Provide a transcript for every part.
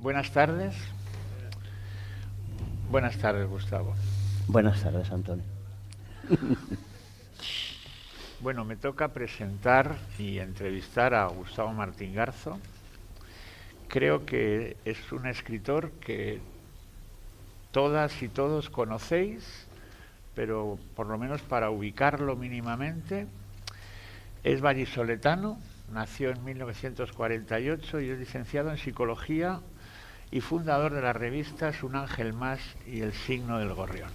Buenas tardes. Buenas tardes, Gustavo. Buenas tardes, Antonio. Bueno, me toca presentar y entrevistar a Gustavo Martín Garzo. Creo que es un escritor que todas y todos conocéis, pero por lo menos para ubicarlo mínimamente, es vallisoletano, nació en 1948 y es licenciado en Psicología y fundador de las revistas Un Ángel Más y El Signo del Gorrión.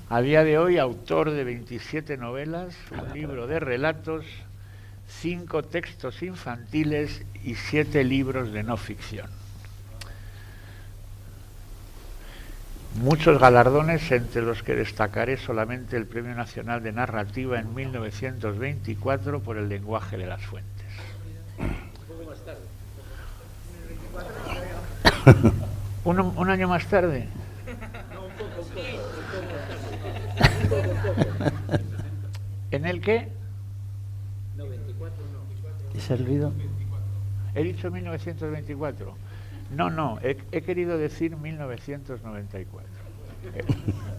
A día de hoy, autor de 27 novelas, un libro de relatos, 5 textos infantiles y 7 libros de no ficción. Muchos galardones, entre los que destacaré solamente el Premio Nacional de Narrativa en 1924 por El lenguaje de las fuentes. ¿Un año más tarde? ¿En el qué? No, 24 no. ¿Es el ruido? He dicho 1924. No, he querido decir 1994.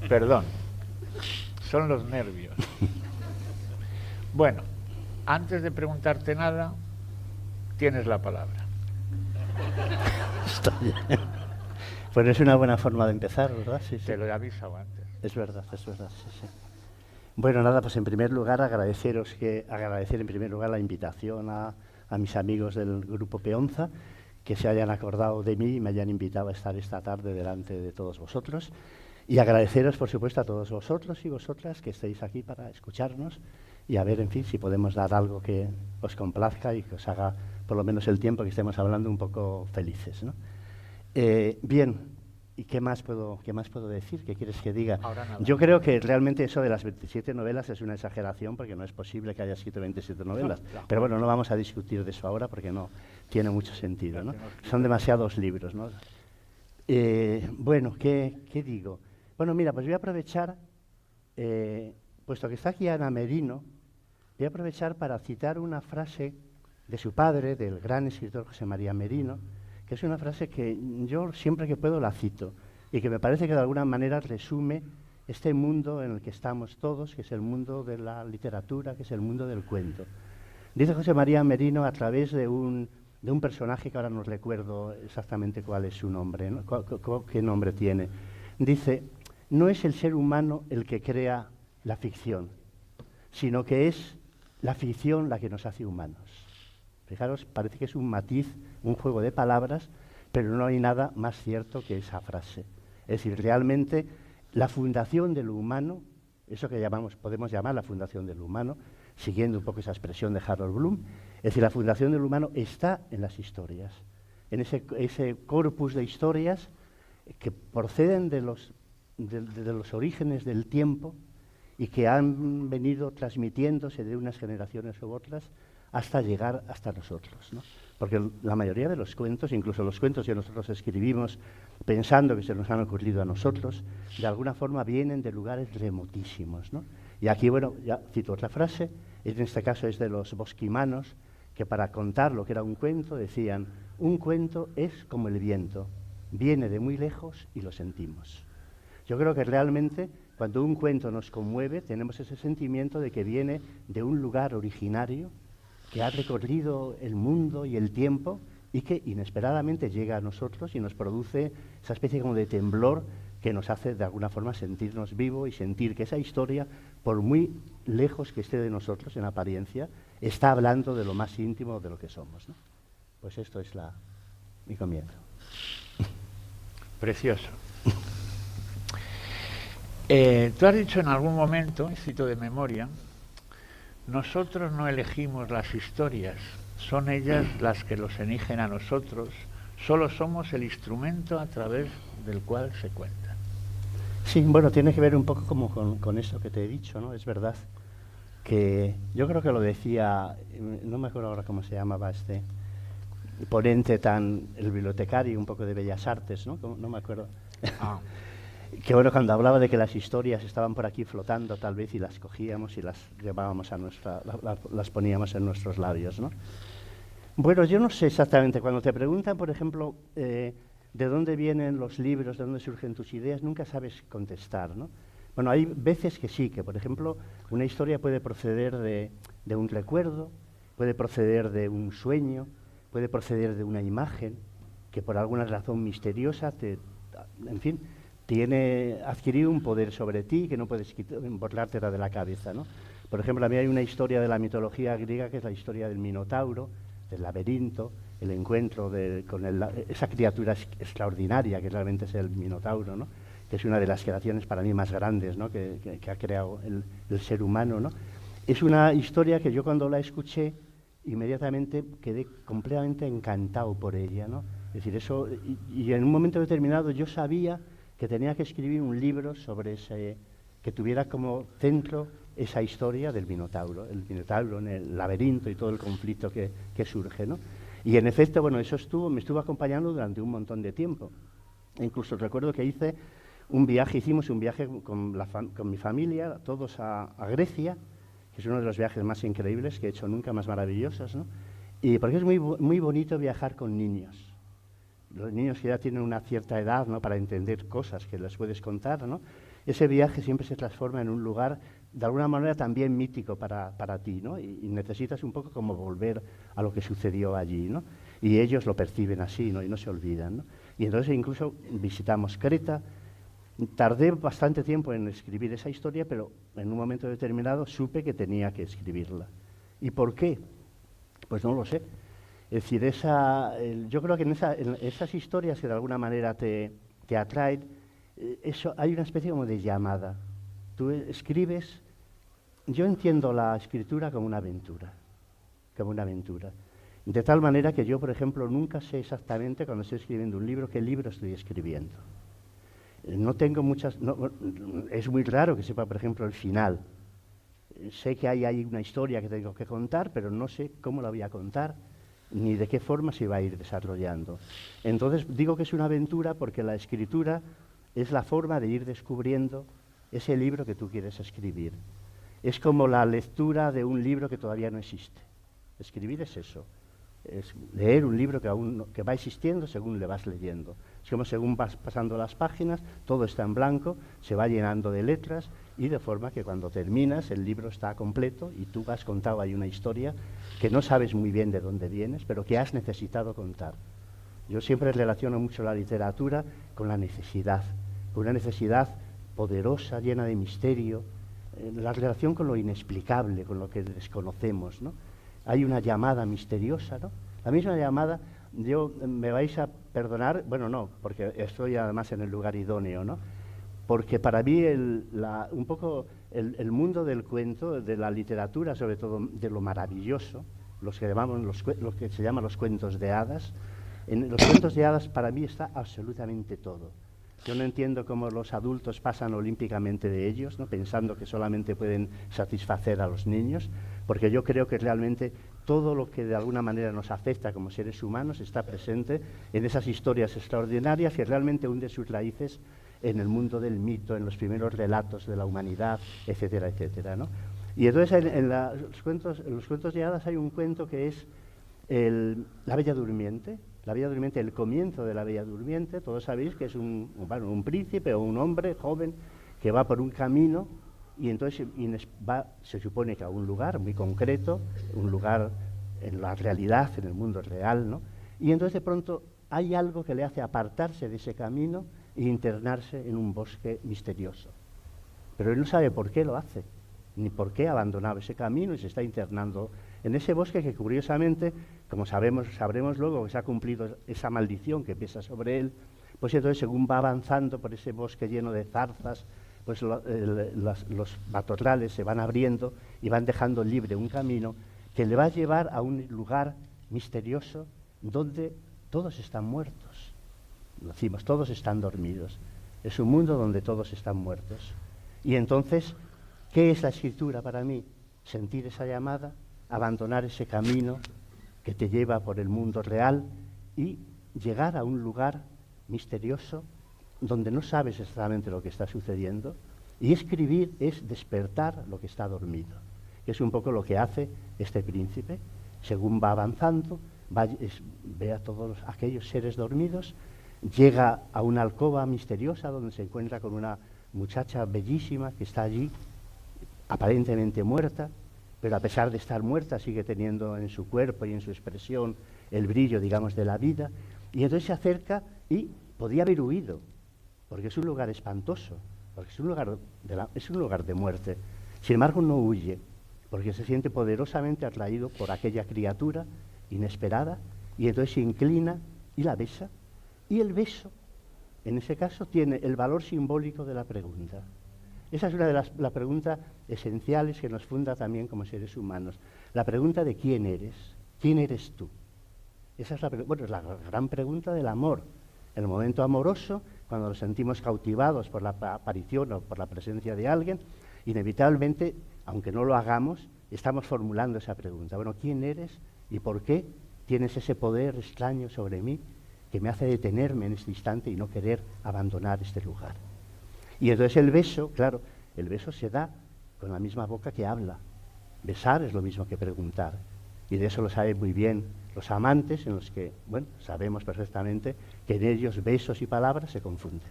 Perdón, son los nervios. Bueno, antes de preguntarte nada, tienes la palabra. Está bien. Pues es una buena forma de empezar, ¿verdad? Sí, sí. Te lo he avisado antes. Es verdad, sí, sí. Bueno, nada, pues en primer lugar agradecer en primer lugar la invitación a mis amigos del Grupo Peonza, que se hayan acordado de mí y me hayan invitado a estar esta tarde delante de todos vosotros. Y agradeceros, por supuesto, a todos vosotros y vosotras que estéis aquí para escucharnos y a ver, en fin, si podemos dar algo que os complazca y que os haga, por lo menos el tiempo que estemos hablando, un poco felices, ¿no? Bien, ¿y qué más puedo decir? ¿Qué quieres que diga? Yo creo que realmente eso de las 27 novelas es una exageración, porque no es posible que haya escrito 27 novelas. Pero bueno, no vamos a discutir de eso ahora porque no tiene mucho sentido, ¿no? Son demasiados libros, ¿no? Bueno, ¿qué digo? Bueno, mira, pues voy a aprovechar, puesto que está aquí Ana Merino, voy a aprovechar para citar una frase de su padre, del gran escritor José María Merino, que es una frase que yo siempre que puedo la cito y que me parece que de alguna manera resume este mundo en el que estamos todos, que es el mundo de la literatura, que es el mundo del cuento. Dice José María Merino a través de un personaje que ahora no recuerdo exactamente cuál es su nombre, ¿no? ¿Qué nombre tiene? Dice, no es el ser humano el que crea la ficción, sino que es la ficción la que nos hace humanos. Fijaros, parece que es un matiz, un juego de palabras, pero no hay nada más cierto que esa frase. Es decir, realmente la fundación de lo humano, eso que podemos llamar la fundación del humano, siguiendo un poco esa expresión de Harold Bloom, es decir, la fundación del humano está en las historias, en ese corpus de historias que proceden de los orígenes del tiempo y que han venido transmitiéndose de unas generaciones u otras hasta llegar hasta nosotros, ¿no? Porque la mayoría de los cuentos, incluso los cuentos que nosotros escribimos pensando que se nos han ocurrido a nosotros, de alguna forma vienen de lugares remotísimos, ¿no? Y aquí, bueno, ya cito otra frase, en este caso es de los bosquimanos, que para contar lo que era un cuento decían, un cuento es como el viento, viene de muy lejos y lo sentimos. Yo creo que realmente cuando un cuento nos conmueve, tenemos ese sentimiento de que viene de un lugar originario, que ha recorrido el mundo y el tiempo y que inesperadamente llega a nosotros y nos produce esa especie como de temblor que nos hace de alguna forma sentirnos vivos y sentir que esa historia, por muy lejos que esté de nosotros en apariencia, está hablando de lo más íntimo de lo que somos, ¿no? Pues esto es mi comienzo. Precioso. Tú has dicho en algún momento, cito de memoria, nosotros no elegimos las historias, son ellas las que los eligen a nosotros, solo somos el instrumento a través del cual se cuentan. Sí, bueno, tiene que ver un poco como con eso que te he dicho, ¿no? Es verdad que yo creo que lo decía, no me acuerdo ahora cómo se llamaba este ponente el bibliotecario un poco de Bellas Artes, ¿no? No me acuerdo. Que bueno, cuando hablaba de que las historias estaban por aquí flotando tal vez y las cogíamos y las llevábamos las poníamos en nuestros labios, ¿no? Bueno, yo no sé exactamente. Cuando te preguntan, por ejemplo, de dónde vienen los libros, de dónde surgen tus ideas, nunca sabes contestar, ¿no? Bueno, hay veces que sí, que por ejemplo, una historia puede proceder de un recuerdo, puede proceder de un sueño, puede proceder de una imagen, que por alguna razón misteriosa en fin, tiene adquirido un poder sobre ti que no puedes borrártela de la cabeza, ¿no? Por ejemplo, a mí hay una historia de la mitología griega que es la historia del Minotauro, del laberinto, el encuentro con esa criatura extraordinaria que realmente es el Minotauro, ¿no? Que es una de las creaciones para mí más grandes, ¿no? que ha creado el ser humano, ¿no? Es una historia que yo cuando la escuché inmediatamente quedé completamente encantado por ella, ¿no? Es decir, eso, y en un momento determinado yo sabía que tenía que escribir un libro sobre que tuviera como centro esa historia del Minotauro, el Minotauro en el laberinto y todo el conflicto que surge, ¿no? Y en efecto, bueno, eso me estuvo acompañando durante un montón de tiempo. E incluso recuerdo que hicimos un viaje con mi familia, todos a Grecia, que es uno de los viajes más increíbles que he hecho nunca, más maravillosos, ¿no? Y porque es muy bonito viajar con niños. Los niños que ya tienen una cierta edad, ¿no?, para entender cosas que les puedes contar, ¿no? Ese viaje siempre se transforma en un lugar, de alguna manera, también mítico para ti, ¿no? Y necesitas un poco como volver a lo que sucedió allí, ¿no? Y ellos lo perciben así, ¿no? Y no se olvidan, ¿no? Y entonces incluso visitamos Creta. Tardé bastante tiempo en escribir esa historia, pero en un momento determinado supe que tenía que escribirla. ¿Y por qué? Pues no lo sé. Es decir, yo creo que en esas historias que de alguna manera te atraen, hay una especie como de llamada. Tú escribes, yo entiendo la escritura como una aventura, de tal manera que yo, por ejemplo, nunca sé exactamente cuando estoy escribiendo un libro qué libro estoy escribiendo. No tengo es muy raro que sepa, por ejemplo, el final. Sé que hay una historia que tengo que contar, pero no sé cómo la voy a contar, ni de qué forma se va a ir desarrollando. Entonces digo que es una aventura porque la escritura es la forma de ir descubriendo ese libro que tú quieres escribir. Es como la lectura de un libro que todavía no existe. Escribir es eso, es leer un libro que va existiendo según le vas leyendo. Es como según vas pasando las páginas, todo está en blanco, se va llenando de letras y de forma que cuando terminas el libro está completo y tú has contado ahí una historia que no sabes muy bien de dónde vienes, pero que has necesitado contar. Yo siempre relaciono mucho la literatura con la necesidad, con una necesidad poderosa, llena de misterio, la relación con lo inexplicable, con lo que desconocemos, ¿no? Hay una llamada misteriosa, ¿no? La misma llamada, me vais a perdonar, bueno, no, porque estoy además en el lugar idóneo, ¿no? Porque para mí un poco el mundo del cuento, de la literatura, sobre todo de lo maravilloso, lo que se llaman los cuentos de hadas, en los cuentos de hadas para mí está absolutamente todo. Yo no entiendo cómo los adultos pasan olímpicamente de ellos, ¿no?, pensando que solamente pueden satisfacer a los niños, porque yo creo que realmente todo lo que de alguna manera nos afecta como seres humanos está presente en esas historias extraordinarias que realmente hunden sus raíces en el mundo del mito, en los primeros relatos de la humanidad, etcétera, etcétera, ¿no? Y entonces en los cuentos de hadas hay un cuento que es La Bella Durmiente. La Bella Durmiente, el comienzo de La Bella Durmiente, todos sabéis que es un príncipe o un hombre joven que va por un camino y entonces se supone que a un lugar muy concreto, un lugar en la realidad, en el mundo real, ¿no? Y entonces de pronto hay algo que le hace apartarse de ese camino e internarse en un bosque misterioso. Pero él no sabe por qué lo hace, ni por qué ha abandonado ese camino y se está internando en ese bosque que, curiosamente, como sabremos luego que se ha cumplido esa maldición que pesa sobre él, pues entonces según va avanzando por ese bosque lleno de zarzas, pues los matorrales se van abriendo y van dejando libre un camino que le va a llevar a un lugar misterioso donde todos están muertos. Decimos, todos están dormidos. Es un mundo donde todos están muertos. Y entonces, ¿qué es la escritura para mí? Sentir esa llamada, abandonar ese camino que te lleva por el mundo real y llegar a un lugar misterioso donde no sabes exactamente lo que está sucediendo. Y escribir es despertar lo que está dormido, que es un poco lo que hace este príncipe. Según va avanzando, ve a todos aquellos seres dormidos, llega a una alcoba misteriosa donde se encuentra con una muchacha bellísima que está allí, aparentemente muerta, pero a pesar de estar muerta sigue teniendo en su cuerpo y en su expresión el brillo, digamos, de la vida, y entonces se acerca y podía haber huido, porque es un lugar espantoso, porque es un lugar de muerte. Sin embargo, no huye, porque se siente poderosamente atraído por aquella criatura inesperada, y entonces se inclina y la besa, y el beso, en ese caso, tiene el valor simbólico de la pregunta. Esa es una de las preguntas esenciales que nos funda también como seres humanos. La pregunta de quién eres tú. Esa es es la gran pregunta del amor. En el momento amoroso, cuando nos sentimos cautivados por la aparición o por la presencia de alguien, inevitablemente, aunque no lo hagamos, estamos formulando esa pregunta. Bueno, ¿quién eres y por qué tienes ese poder extraño sobre mí que me hace detenerme en este instante y no querer abandonar este lugar? Y entonces el beso, claro, el beso se da con la misma boca que habla. Besar es lo mismo que preguntar. Y de eso lo saben muy bien los amantes, en los que, bueno, sabemos perfectamente que en ellos besos y palabras se confunden.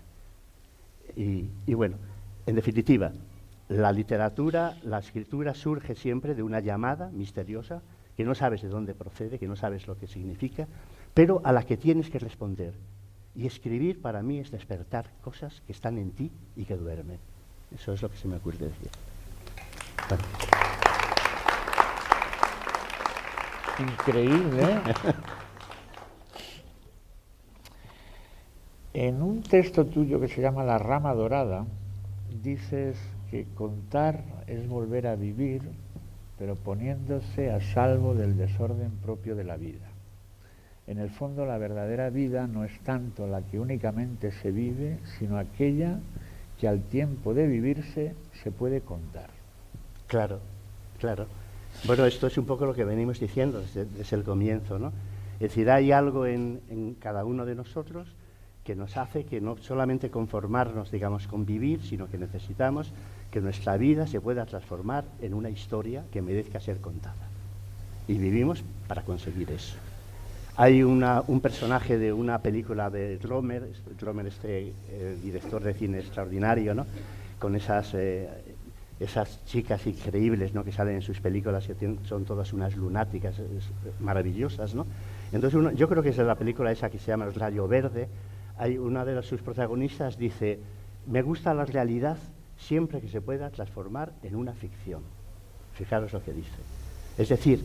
Y bueno, en definitiva, la literatura, la escritura surge siempre de una llamada misteriosa que no sabes de dónde procede, que no sabes lo que significa, pero a la que tienes que responder. Y escribir para mí es despertar cosas que están en ti y que duermen. Eso es lo que se me ocurre decir. Bueno. Increíble, ¿eh? En un texto tuyo que se llama La rama dorada, dices que contar es volver a vivir, pero poniéndose a salvo del desorden propio de la vida. En el fondo, la verdadera vida no es tanto la que únicamente se vive, sino aquella que al tiempo de vivirse se puede contar. Claro, claro. Bueno, esto es un poco lo que venimos diciendo desde el comienzo, ¿no? Es decir, hay algo en cada uno de nosotros que nos hace que no solamente conformarnos, digamos, con vivir, sino que necesitamos que nuestra vida se pueda transformar en una historia que merezca ser contada. Y vivimos para conseguir eso. Hay un personaje de una película de Rohmer, director de cine extraordinario, ¿no? Con esas chicas increíbles, ¿no? Que salen en sus películas, que son todas unas lunáticas maravillosas, ¿no? Entonces yo creo que es la película esa que se llama El Rayo Verde. Hay una de sus protagonistas dice: me gusta la realidad siempre que se pueda transformar en una ficción. Fijaros lo que dice. Es decir,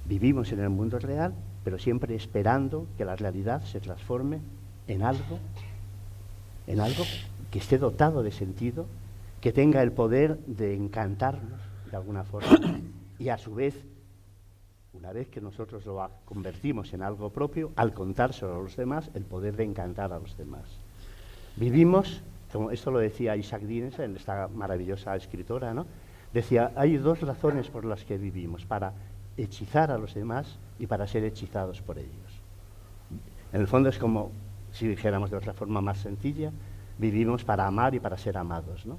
vivimos en el mundo real, pero siempre esperando que la realidad se transforme en algo que esté dotado de sentido, que tenga el poder de encantarnos de alguna forma, y a su vez, una vez que nosotros lo convertimos en algo propio, al contárselo a los demás, el poder de encantar a los demás. Vivimos, como esto lo decía Isaac Dinesen, esta maravillosa escritora, ¿no? Decía, hay dos razones por las que vivimos: para hechizar a los demás y para ser hechizados por ellos. En el fondo es como, si dijéramos de otra forma más sencilla, vivimos para amar y para ser amados, ¿no?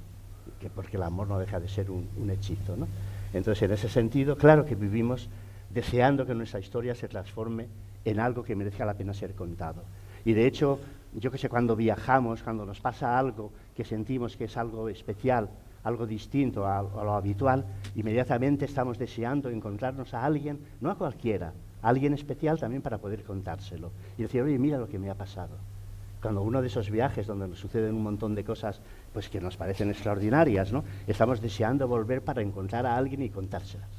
Porque el amor no deja de ser un hechizo, ¿no? Entonces, en ese sentido, claro que vivimos deseando que nuestra historia se transforme en algo que merezca la pena ser contado. Y de hecho, yo que sé, cuando viajamos, cuando nos pasa algo que sentimos que es algo especial, algo distinto a lo habitual, inmediatamente estamos deseando encontrarnos a alguien, no a cualquiera, a alguien especial también para poder contárselo. Y decir, oye, mira lo que me ha pasado. Cuando uno de esos viajes donde nos suceden un montón de cosas pues que nos parecen extraordinarias, ¿no? Estamos deseando volver para encontrar a alguien y contárselas.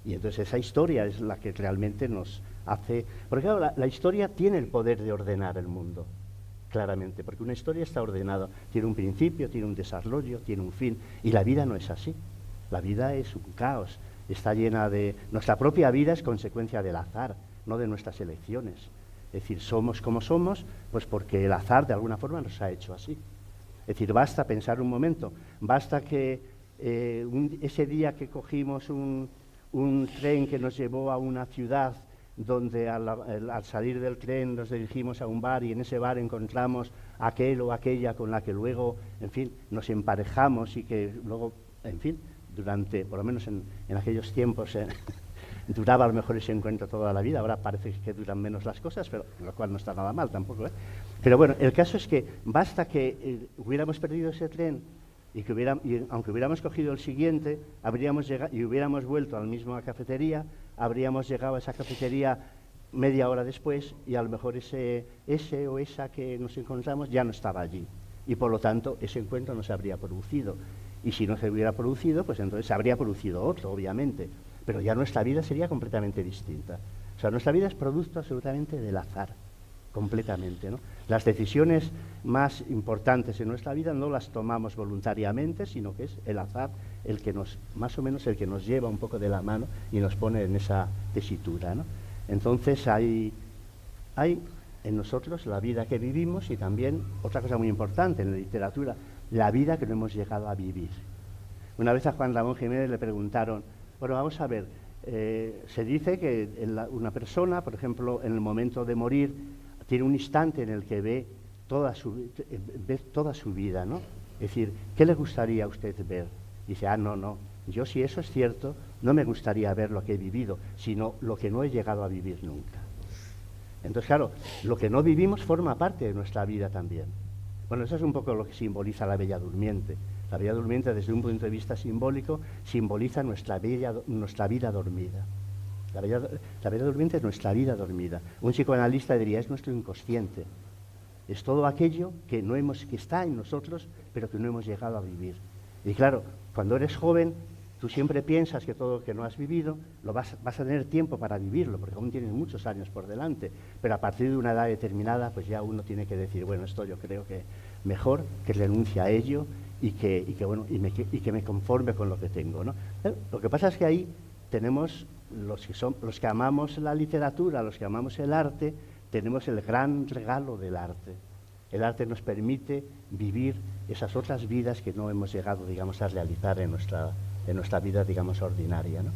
Y entonces esa historia es la que realmente nos hace... Porque claro, la historia tiene el poder de ordenar el mundo, claramente, porque una historia está ordenada, tiene un principio, tiene un desarrollo, tiene un fin, y la vida no es así. La vida es un caos, está llena de... Nuestra propia vida es consecuencia del azar, no de nuestras elecciones. Es decir, somos como somos, pues porque el azar de alguna forma nos ha hecho así. Es decir, basta pensar un momento, basta que ese día que cogimos un tren que nos llevó a una ciudad donde al salir del tren nos dirigimos a un bar y en ese bar encontramos a aquel o aquella con la que luego, en fin, nos emparejamos y que luego, en fin, durante, por lo menos en aquellos tiempos, duraba a lo mejor ese encuentro toda la vida, ahora parece que duran menos las cosas, pero lo cual no está nada mal tampoco, ¿eh? Pero bueno, el caso es que basta que hubiéramos perdido ese tren y aunque hubiéramos cogido el siguiente, habríamos llegado y hubiéramos vuelto a la misma cafetería, habríamos llegado a esa cafetería media hora después y a lo mejor ese o esa que nos encontramos ya no estaba allí. Y por lo tanto, ese encuentro no se habría producido. Y si no se hubiera producido, pues entonces se habría producido otro, obviamente. Pero ya nuestra vida sería completamente distinta. O sea, nuestra vida es producto absolutamente del azar, completamente, ¿no? Las decisiones más importantes en nuestra vida no las tomamos voluntariamente, sino que es el azar el que más o menos el que nos lleva un poco de la mano y nos pone en esa tesitura, ¿no? Entonces hay en nosotros la vida que vivimos y también otra cosa muy importante en la literatura, la vida que no hemos llegado a vivir. Una vez a Juan Ramón Jiménez le preguntaron, bueno, vamos a ver, se dice que una persona, por ejemplo, en el momento de morir, tiene un instante en el que ve toda su vida, ¿no? Es decir, ¿qué le gustaría a usted ver? Dice, no, yo si eso es cierto, no me gustaría ver lo que he vivido, sino lo que no he llegado a vivir nunca. Entonces, claro, lo que no vivimos forma parte de nuestra vida también. Bueno, eso es un poco lo que simboliza la Bella Durmiente. La Bella Durmiente, desde un punto de vista simbólico, simboliza nuestra vida dormida. La Bella Durmiente es nuestra vida dormida. Un psicoanalista diría, es nuestro inconsciente. Es todo aquello que está en nosotros, pero que no hemos llegado a vivir. Y claro, cuando eres joven, tú siempre piensas que todo lo que no has vivido vas a tener tiempo para vivirlo, porque aún tienes muchos años por delante, pero a partir de una edad determinada, pues ya uno tiene que decir, bueno, esto yo creo que mejor que renuncie a ello y que me conforme con lo que tengo, ¿no? Lo que pasa es que ahí tenemos los que amamos la literatura, los que amamos el arte, tenemos el gran regalo del arte. El arte nos permite vivir esas otras vidas que no hemos llegado, digamos, a realizar en nuestra vida, digamos, ordinaria, ¿no?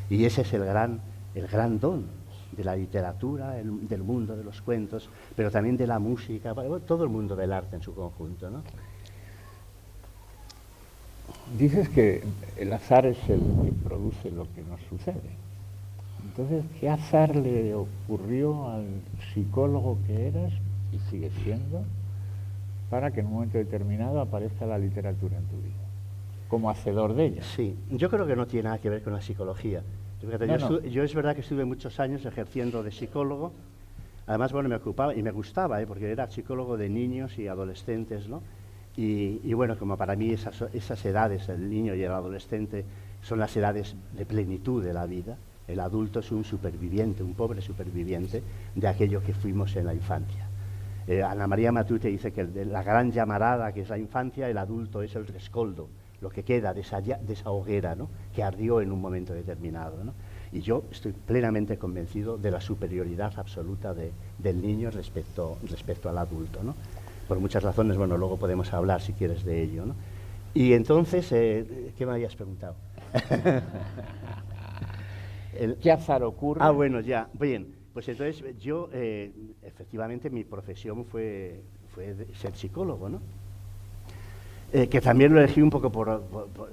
Y ese es el gran don de la literatura, del mundo de los cuentos, pero también de la música, todo el mundo del arte en su conjunto, ¿no? Dices que el azar es el que produce lo que nos sucede. Entonces, ¿qué azar le ocurrió al psicólogo que eras y sigues siendo para que en un momento determinado aparezca la literatura en tu vida, como hacedor de ella? Sí, yo creo que no tiene nada que ver con la psicología. Yo es verdad que estuve muchos años ejerciendo de psicólogo. Además, bueno, me ocupaba y me gustaba, porque era psicólogo de niños y adolescentes, ¿no? Y bueno, como para mí esas edades, el niño y el adolescente, son las edades de plenitud de la vida. El adulto es un superviviente, un pobre superviviente de aquello que fuimos en la infancia. Ana María Matute dice que de la gran llamarada que es la infancia, el adulto es el rescoldo, lo que queda de esa hoguera, ¿no?, que ardió en un momento determinado, ¿no? Y yo estoy plenamente convencido de la superioridad absoluta del niño respecto al adulto, ¿no? Por muchas razones, bueno, luego podemos hablar si quieres de ello, ¿no? Y entonces, ¿qué me habías preguntado? ¿Qué azar ocurre? Ah, bueno, ya, bien, pues entonces yo, efectivamente, mi profesión fue ser psicólogo, ¿no? Que también lo elegí un poco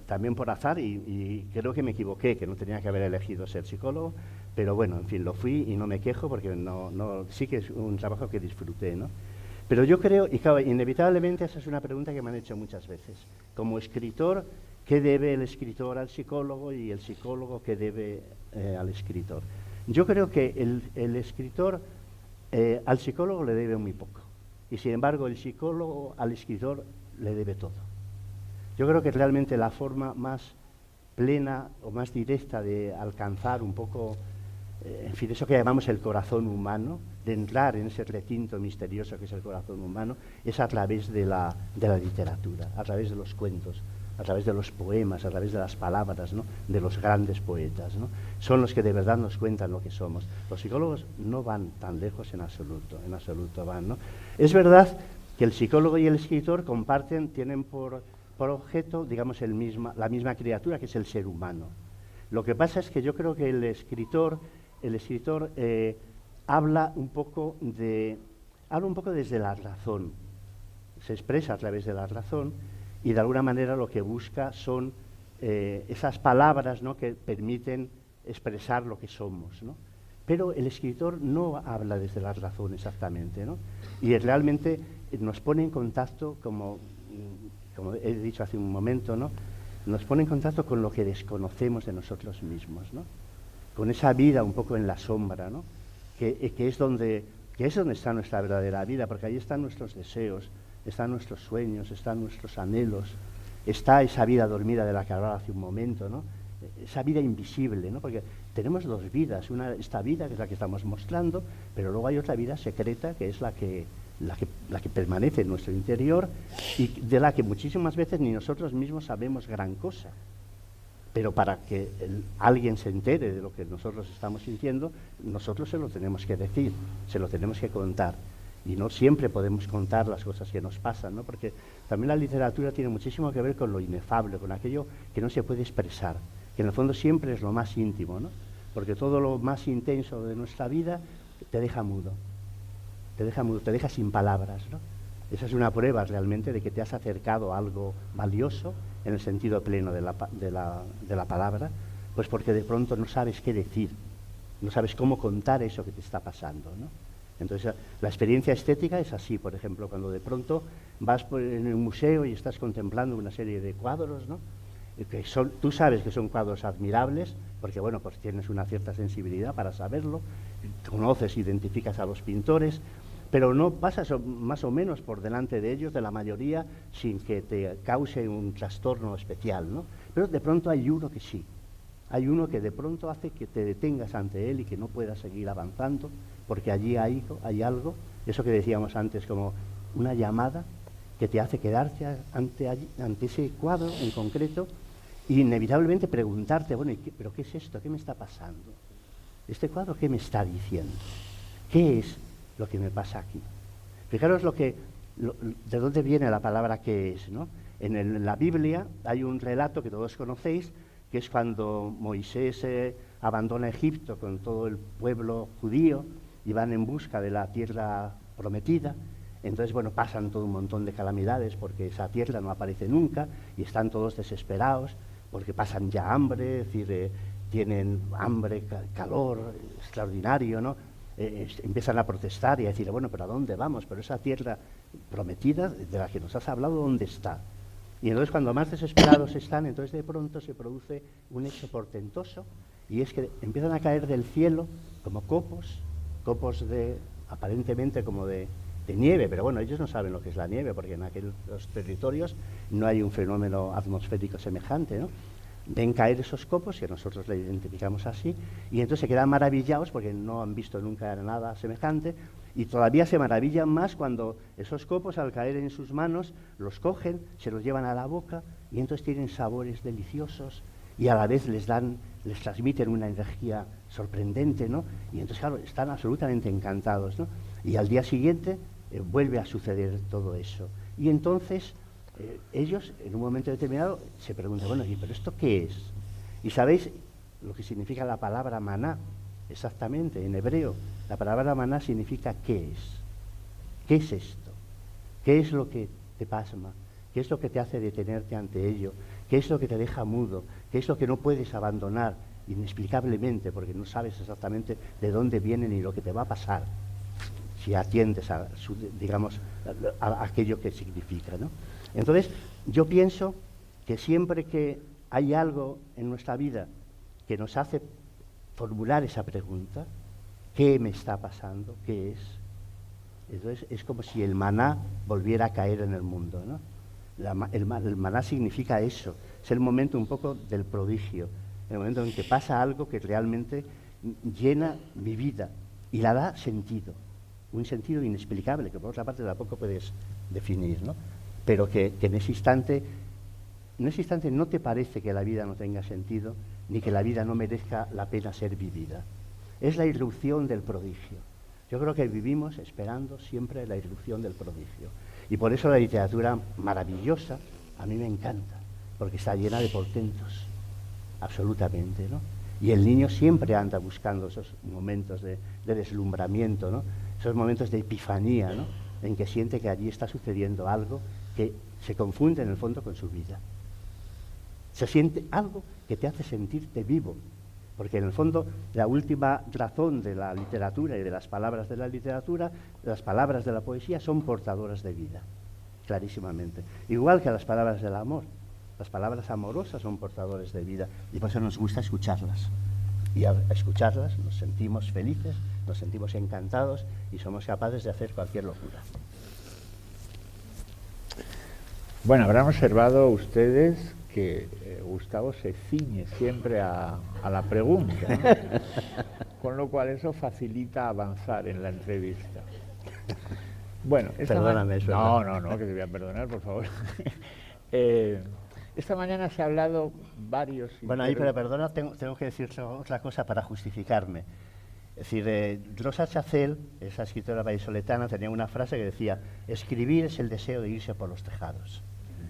también por azar y creo que me equivoqué, que no tenía que haber elegido ser psicólogo, pero bueno, en fin, lo fui y no me quejo porque sí que es un trabajo que disfruté, ¿no? Pero yo creo, y claro, inevitablemente esa es una pregunta que me han hecho muchas veces. Como escritor, ¿qué debe el escritor al psicólogo y el psicólogo qué debe al escritor? Yo creo que el escritor al psicólogo le debe muy poco y sin embargo el psicólogo al escritor le debe todo. Yo creo que realmente la forma más plena o más directa de alcanzar un poco, en fin, eso que llamamos el corazón humano, de entrar en ese recinto misterioso que es el corazón humano, es a través de la literatura, a través de los cuentos, a través de los poemas, a través de las palabras, ¿no?, de los grandes poetas, ¿no? Son los que de verdad nos cuentan lo que somos. Los psicólogos no van tan lejos en absoluto van, ¿no? Es verdad que el psicólogo y el escritor tienen por objeto, digamos, la misma criatura, que es el ser humano. Lo que pasa es que yo creo que el escritor habla un poco desde la razón, se expresa a través de la razón y de alguna manera lo que busca son esas palabras, ¿no?, que permiten expresar lo que somos, ¿no? Pero el escritor no habla desde la razón exactamente, ¿no? Y realmente nos pone en contacto, como he dicho hace un momento, ¿no? Nos pone en contacto con lo que desconocemos de nosotros mismos, ¿no? Con esa vida un poco en la sombra, ¿no? Que es donde está nuestra verdadera vida, porque ahí están nuestros deseos, están nuestros sueños, están nuestros anhelos, está esa vida dormida de la que hablaba hace un momento, ¿no? Esa vida invisible, ¿no? Porque tenemos dos vidas, esta vida que es la que estamos mostrando, pero luego hay otra vida secreta que es la que permanece en nuestro interior y de la que muchísimas veces ni nosotros mismos sabemos gran cosa. Pero para que alguien se entere de lo que nosotros estamos sintiendo, nosotros se lo tenemos que decir, se lo tenemos que contar. Y no siempre podemos contar las cosas que nos pasan, ¿no? Porque también la literatura tiene muchísimo que ver con lo inefable, con aquello que no se puede expresar, que en el fondo siempre es lo más íntimo, ¿no? Porque todo lo más intenso de nuestra vida te deja mudo, te deja sin palabras, ¿no? Esa es una prueba realmente de que te has acercado a algo valioso en el sentido pleno de la palabra, pues porque de pronto no sabes qué decir, no sabes cómo contar eso que te está pasando, ¿no? Entonces, la experiencia estética es así, por ejemplo, cuando de pronto vas en un museo y estás contemplando una serie de cuadros, ¿no? Tú sabes que son cuadros admirables, porque bueno, pues tienes una cierta sensibilidad para saberlo, conoces, identificas a los pintores, pero no pasas más o menos por delante de ellos, de la mayoría, sin que te cause un trastorno especial, ¿no? Pero de pronto hay uno que sí, hay uno que de pronto hace que te detengas ante él y que no puedas seguir avanzando, porque allí hay algo, eso que decíamos antes, como una llamada que te hace quedarte ante ese cuadro en concreto y inevitablemente preguntarte, bueno, ¿pero qué es esto? ¿Qué me está pasando? ¿Este cuadro qué me está diciendo? ¿Qué es lo que me pasa aquí? Fijaros de dónde viene la palabra ¿qué es?, ¿no? En la Biblia hay un relato que todos conocéis, que es cuando Moisés abandona Egipto con todo el pueblo judío y van en busca de la tierra prometida. Entonces, bueno, pasan todo un montón de calamidades porque esa tierra no aparece nunca y están todos desesperados porque pasan ya hambre, es decir, tienen hambre, calor extraordinario, ¿no? Empiezan a protestar y a decir, bueno, ¿pero a dónde vamos? Pero esa tierra prometida de la que nos has hablado, ¿dónde está? Y entonces cuando más desesperados están, entonces de pronto se produce un hecho portentoso y es que empiezan a caer del cielo como copos aparentemente como de nieve, pero bueno, ellos no saben lo que es la nieve porque en aquellos territorios no hay un fenómeno atmosférico semejante, ¿no? Ven caer esos copos, que nosotros le identificamos así, y entonces se quedan maravillados porque no han visto nunca nada semejante, y todavía se maravillan más cuando esos copos, al caer en sus manos, los cogen, se los llevan a la boca, y entonces tienen sabores deliciosos, y a la vez les transmiten una energía sorprendente, ¿no? Y entonces, claro, están absolutamente encantados, ¿no? Y al día siguiente vuelve a suceder todo eso. Y entonces ellos, en un momento determinado, se preguntan, bueno, ¿pero esto qué es? Y sabéis lo que significa la palabra maná, exactamente, en hebreo. La palabra maná significa ¿qué es? ¿Qué es esto? ¿Qué es lo que te pasma? ¿Qué es lo que te hace detenerte ante ello? ¿Qué es lo que te deja mudo? ¿Qué es lo que no puedes abandonar inexplicablemente porque no sabes exactamente de dónde viene ni lo que te va a pasar si atiendes a aquello que significa, ¿no? Entonces, yo pienso que siempre que hay algo en nuestra vida que nos hace formular esa pregunta, ¿qué me está pasando? ¿Qué es? Entonces, es como si el maná volviera a caer en el mundo, ¿no? El maná significa eso, es el momento un poco del prodigio, el momento en que pasa algo que realmente llena mi vida y la da sentido, un sentido inexplicable, que por otra parte tampoco puedes definir, ¿no? Pero que en ese instante no te parece que la vida no tenga sentido, ni que la vida no merezca la pena ser vivida. Es la irrupción del prodigio. Yo creo que vivimos esperando siempre la irrupción del prodigio. Y por eso la literatura maravillosa a mí me encanta, porque está llena de portentos, absolutamente, ¿no? Y el niño siempre anda buscando esos momentos de deslumbramiento, ¿no? Esos momentos de epifanía, ¿no? En que siente que allí está sucediendo algo que se confunde en el fondo con su vida. Se siente algo que te hace sentirte vivo, Porque en el fondo la última razón de la literatura y de las palabras de la literatura, las palabras de la poesía son portadoras de vida, clarísimamente. Igual que las palabras del amor. Las palabras amorosas son portadores de vida y por eso nos gusta escucharlas. Y al escucharlas nos sentimos felices, nos sentimos encantados y somos capaces de hacer cualquier locura. Bueno, habrán observado ustedes que Gustavo se ciñe siempre a la pregunta, ¿no? Con lo cual eso facilita avanzar en la entrevista. Bueno, perdóname, es verdad. No, que te voy a perdonar, por favor. Esta mañana se ha hablado varios... Bueno, ahí, pero perdona, tengo que decir otra cosa para justificarme. Es decir, Rosa Chacel, esa escritora vallisoletana, tenía una frase que decía: escribir es el deseo de irse por los tejados.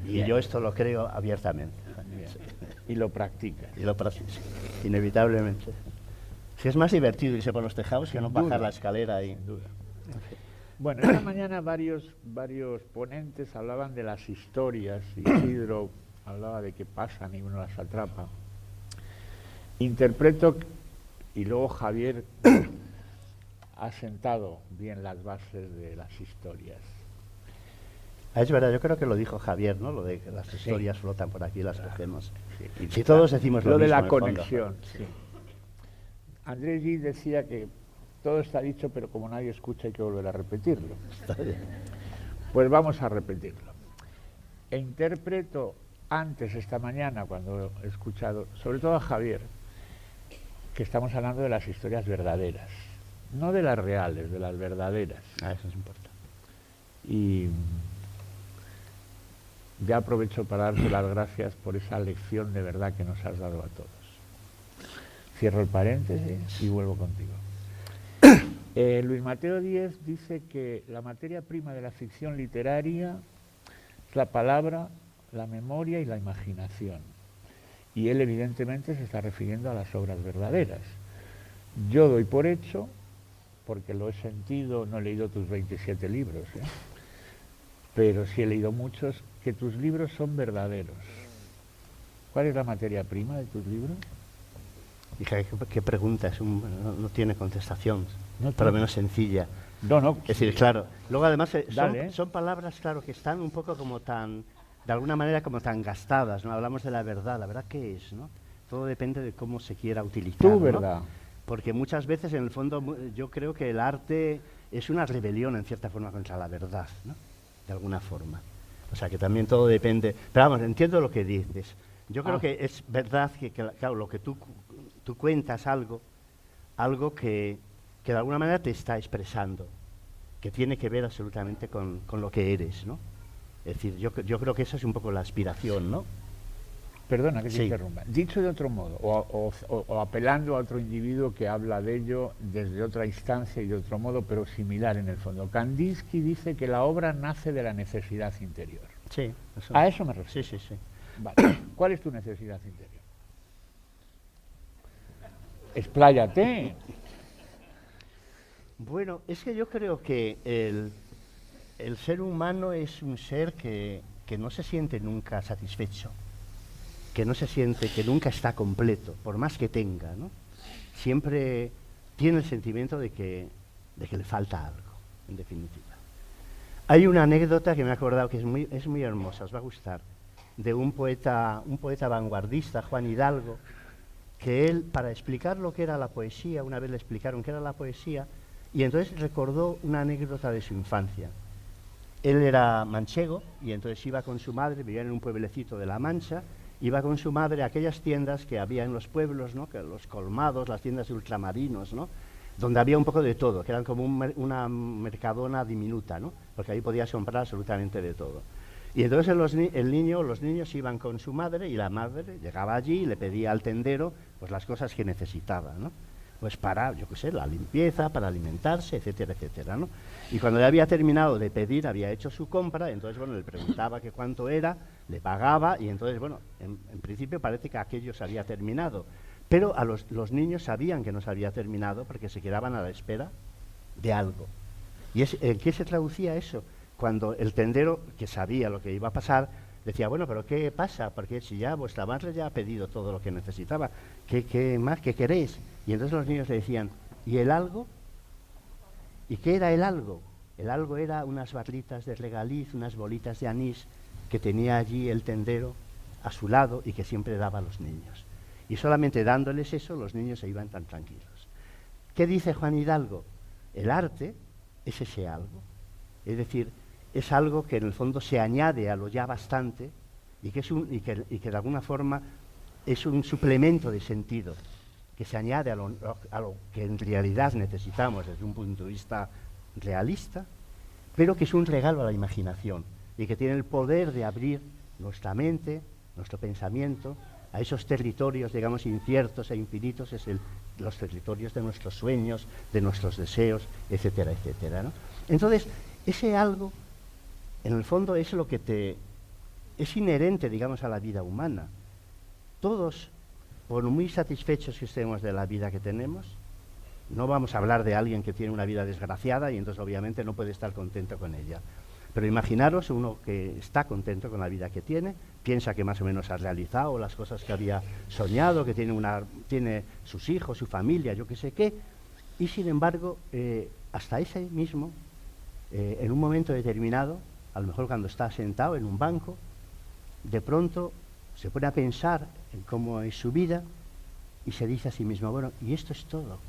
Bien. Y yo esto lo creo abiertamente. Bien. Y lo practica. Y lo practico, inevitablemente. Si es más divertido irse por los tejados que no bajar la escalera ahí. Sin duda. Bueno, esta mañana varios ponentes hablaban de las historias. Isidro hablaba de qué pasan y uno las atrapa. Interpreto, y luego Javier ha sentado bien las bases de las historias. Es verdad, yo creo que lo dijo Javier, ¿no? Lo de que las historias flotan por aquí, las cogemos. Sí. Y si todos decimos lo mismo, de la en el fondo. conexión. Sí. Andrés Gide decía que todo está dicho, pero como nadie escucha hay que volver a repetirlo. Está bien. Pues vamos a repetirlo. E interpreto antes, esta mañana, cuando he escuchado, sobre todo a Javier, que estamos hablando de las historias verdaderas, no de las reales, de las verdaderas. Eso es importante. Y ya aprovecho para darte las gracias por esa lección de verdad que nos has dado a todos. Cierro el paréntesis y vuelvo contigo. Luis Mateo Díez dice que la materia prima de la ficción literaria es la palabra, la memoria y la imaginación. Y él evidentemente se está refiriendo a las obras verdaderas. Yo doy por hecho, porque lo he sentido, no he leído tus 27 libros, pero sí he leído muchos, que tus libros son verdaderos. ¿Cuál es la materia prima de tus libros? Dije, ¿qué pregunta? No tiene contestación, No por lo menos sencilla. No. Es decir, claro. Luego además Dale, son palabras, claro, que están un poco como tan, de alguna manera como tan gastadas, ¿no? Hablamos de la verdad ¿qué es, no? Todo depende de cómo se quiera utilizar, Tu ¿no? verdad. Porque muchas veces, en el fondo, yo creo que el arte es una rebelión, en cierta forma, contra la verdad, ¿no? De alguna forma. O sea, que también todo depende... Pero vamos, entiendo lo que dices. Yo creo que es verdad que claro, lo que tú cuentas algo que de alguna manera te está expresando, que tiene que ver absolutamente con lo que eres, ¿no? Es decir, yo creo que esa es un poco la aspiración, ¿no? Perdona que te Sí. interrumpa. Dicho de otro modo, o apelando a otro individuo que habla de ello desde otra instancia y de otro modo, pero similar en el fondo. Kandinsky dice que la obra nace de la necesidad interior. Sí. A eso me refiero. Sí. Vale. ¿Cuál es tu necesidad interior? Expláyate. Bueno, es que yo creo que el ser humano es un ser que no se siente nunca satisfecho, que no se siente, que nunca está completo, por más que tenga, ¿no? Siempre tiene el sentimiento de que le falta algo, en definitiva. Hay una anécdota que me he acordado que es muy hermosa, os va a gustar, de un poeta vanguardista, Juan Hidalgo, que él, para explicar lo que era la poesía, una vez le explicaron qué era la poesía, y entonces recordó una anécdota de su infancia. Él era manchego y entonces iba con su madre, vivía en un pueblecito de La Mancha, iba con su madre a aquellas tiendas que había en los pueblos, ¿no? Que los colmados, las tiendas de ultramarinos, ¿no? Donde había un poco de todo, que eran como una mercadona diminuta, ¿no? Porque ahí podías comprar absolutamente de todo. Y entonces los niños iban con su madre y la madre llegaba allí y le pedía al tendero pues las cosas que necesitaba, ¿no? Pues para, yo qué sé, la limpieza, para alimentarse, etcétera, etcétera, ¿no? Y cuando ya había terminado de pedir, había hecho su compra, entonces, bueno, le preguntaba que cuánto era, le pagaba, y entonces, bueno, en principio parece que aquello se había terminado. Pero los niños sabían que no se había terminado porque se quedaban a la espera de algo. ¿Y ¿en qué se traducía eso? Cuando el tendero, que sabía lo que iba a pasar, Decía, bueno, pero ¿qué pasa? Porque si ya vuestra madre ya ha pedido todo lo que necesitaba, ¿qué más? ¿Qué queréis? Y entonces los niños le decían, ¿y el algo? ¿Y qué era el algo? El algo era unas barritas de regaliz, unas bolitas de anís que tenía allí el tendero a su lado y que siempre daba a los niños. Y solamente dándoles eso, los niños se iban tan tranquilos. ¿Qué dice Juan Hidalgo? El arte es ese algo. Es decir, es algo que en el fondo se añade a lo ya bastante y que de alguna forma es un suplemento de sentido, que se añade a lo que en realidad necesitamos desde un punto de vista realista, pero que es un regalo a la imaginación y que tiene el poder de abrir nuestra mente, nuestro pensamiento, a esos territorios, digamos, inciertos e infinitos, los territorios de nuestros sueños, de nuestros deseos, etcétera, etcétera, ¿no? Entonces, ese algo, en el fondo, es lo que es inherente, digamos, a la vida humana. Todos, por muy satisfechos que estemos de la vida que tenemos, no vamos a hablar de alguien que tiene una vida desgraciada y entonces obviamente no puede estar contento con ella. Pero imaginaros uno que está contento con la vida que tiene, piensa que más o menos ha realizado las cosas que había soñado, que tiene sus hijos, su familia, yo qué sé qué, y sin embargo, hasta ese mismo, en un momento determinado, a lo mejor cuando está sentado en un banco, de pronto se pone a pensar en cómo es su vida y se dice a sí mismo, bueno, ¿y esto es todo?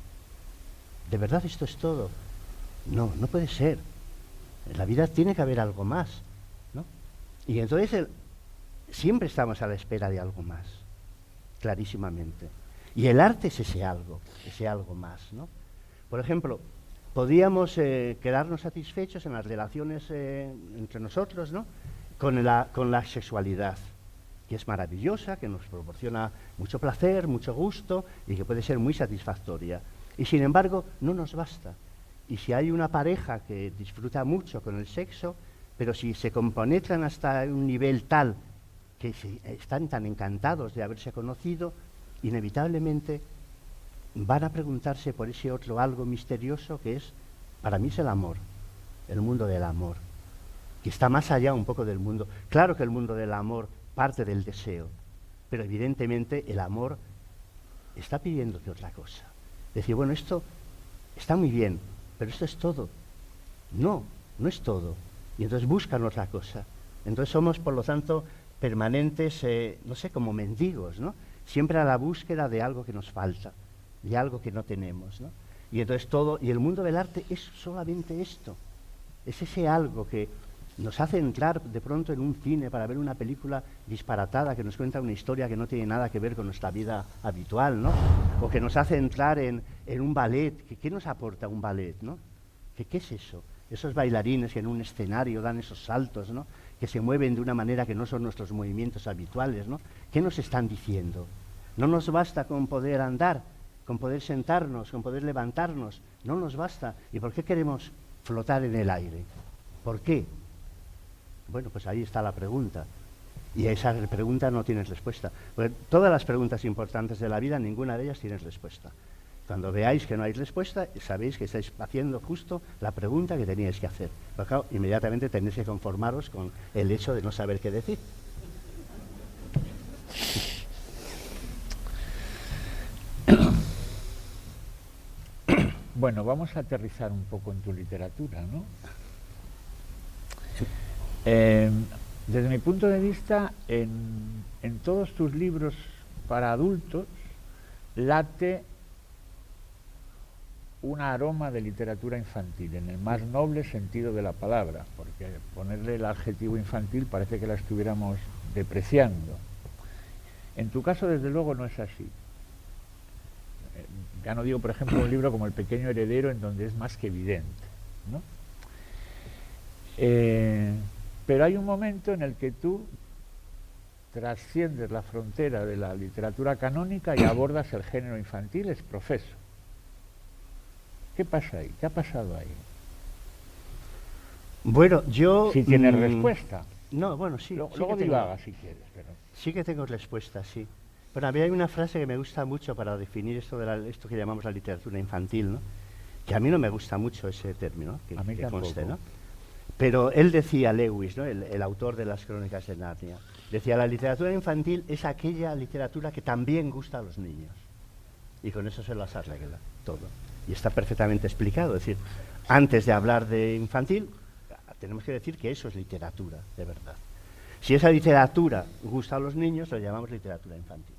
¿De verdad esto es todo? No, no puede ser. En la vida tiene que haber algo más, ¿no? Y entonces siempre estamos a la espera de algo más, clarísimamente. Y el arte es ese algo más, ¿no? Por ejemplo, podíamos quedarnos satisfechos en las relaciones entre nosotros, ¿no? Con la sexualidad, que es maravillosa, que nos proporciona mucho placer, mucho gusto y que puede ser muy satisfactoria. Y sin embargo, no nos basta. Y si hay una pareja que disfruta mucho con el sexo, pero si se compenetran hasta un nivel tal que están tan encantados de haberse conocido, inevitablemente van a preguntarse por ese otro algo misterioso que es, para mí es el amor, el mundo del amor, que está más allá un poco del mundo. Claro que el mundo del amor parte del deseo, pero evidentemente el amor está pidiéndote otra cosa. Decir, bueno, esto está muy bien, pero esto es todo. No, no es todo. Y entonces buscan otra cosa. Entonces somos, por lo tanto, permanentes, no sé, como mendigos, ¿no? Siempre a la búsqueda de algo que nos falta, de algo que no tenemos, ¿no? Y entonces y el mundo del arte es solamente esto. Es ese algo que nos hace entrar de pronto en un cine para ver una película disparatada que nos cuenta una historia que no tiene nada que ver con nuestra vida habitual, ¿no? O que nos hace entrar en un ballet. ¿Qué nos aporta un ballet, no? ¿Qué es eso? Esos bailarines que en un escenario dan esos saltos, ¿no? Que se mueven de una manera que no son nuestros movimientos habituales, ¿no? ¿Qué nos están diciendo? No nos basta con poder andar, con poder sentarnos, con poder levantarnos. No nos basta. ¿Y por qué queremos flotar en el aire? ¿Por qué? Bueno, pues ahí está la pregunta. Y a esa pregunta no tienes respuesta. Porque todas las preguntas importantes de la vida, ninguna de ellas tiene respuesta. Cuando veáis que no hay respuesta, sabéis que estáis haciendo justo la pregunta que teníais que hacer. Pero claro, inmediatamente tenéis que conformaros con el hecho de no saber qué decir. Bueno, vamos a aterrizar un poco en tu literatura, ¿no? Desde mi punto de vista, en todos tus libros para adultos late un aroma de literatura infantil, en el más noble sentido de la palabra, porque ponerle el adjetivo infantil parece que la estuviéramos depreciando. En tu caso, desde luego, no es así. Ya no digo, por ejemplo, un libro como El pequeño heredero, en donde es más que evidente, ¿no? Pero hay un momento en el que tú trasciendes la frontera de la literatura canónica y abordas el género infantil, es profeso. ¿Qué pasa ahí? ¿Qué ha pasado ahí? Bueno, yo... Si tienes respuesta. No, bueno, sí. Luego divaga si quieres. Pero... Sí que tengo respuesta, sí. Pero a mí hay una frase que me gusta mucho para definir esto esto que llamamos la literatura infantil, ¿no? Que a mí no me gusta mucho ese término, que conste, ¿no? Pero él decía, Lewis, ¿no? el autor de las Crónicas de Narnia, decía, la literatura infantil es aquella literatura que también gusta a los niños. Y con eso se las arregla todo. Y está perfectamente explicado. Es decir, antes de hablar de infantil, tenemos que decir que eso es literatura, de verdad. Si esa literatura gusta a los niños, lo llamamos literatura infantil.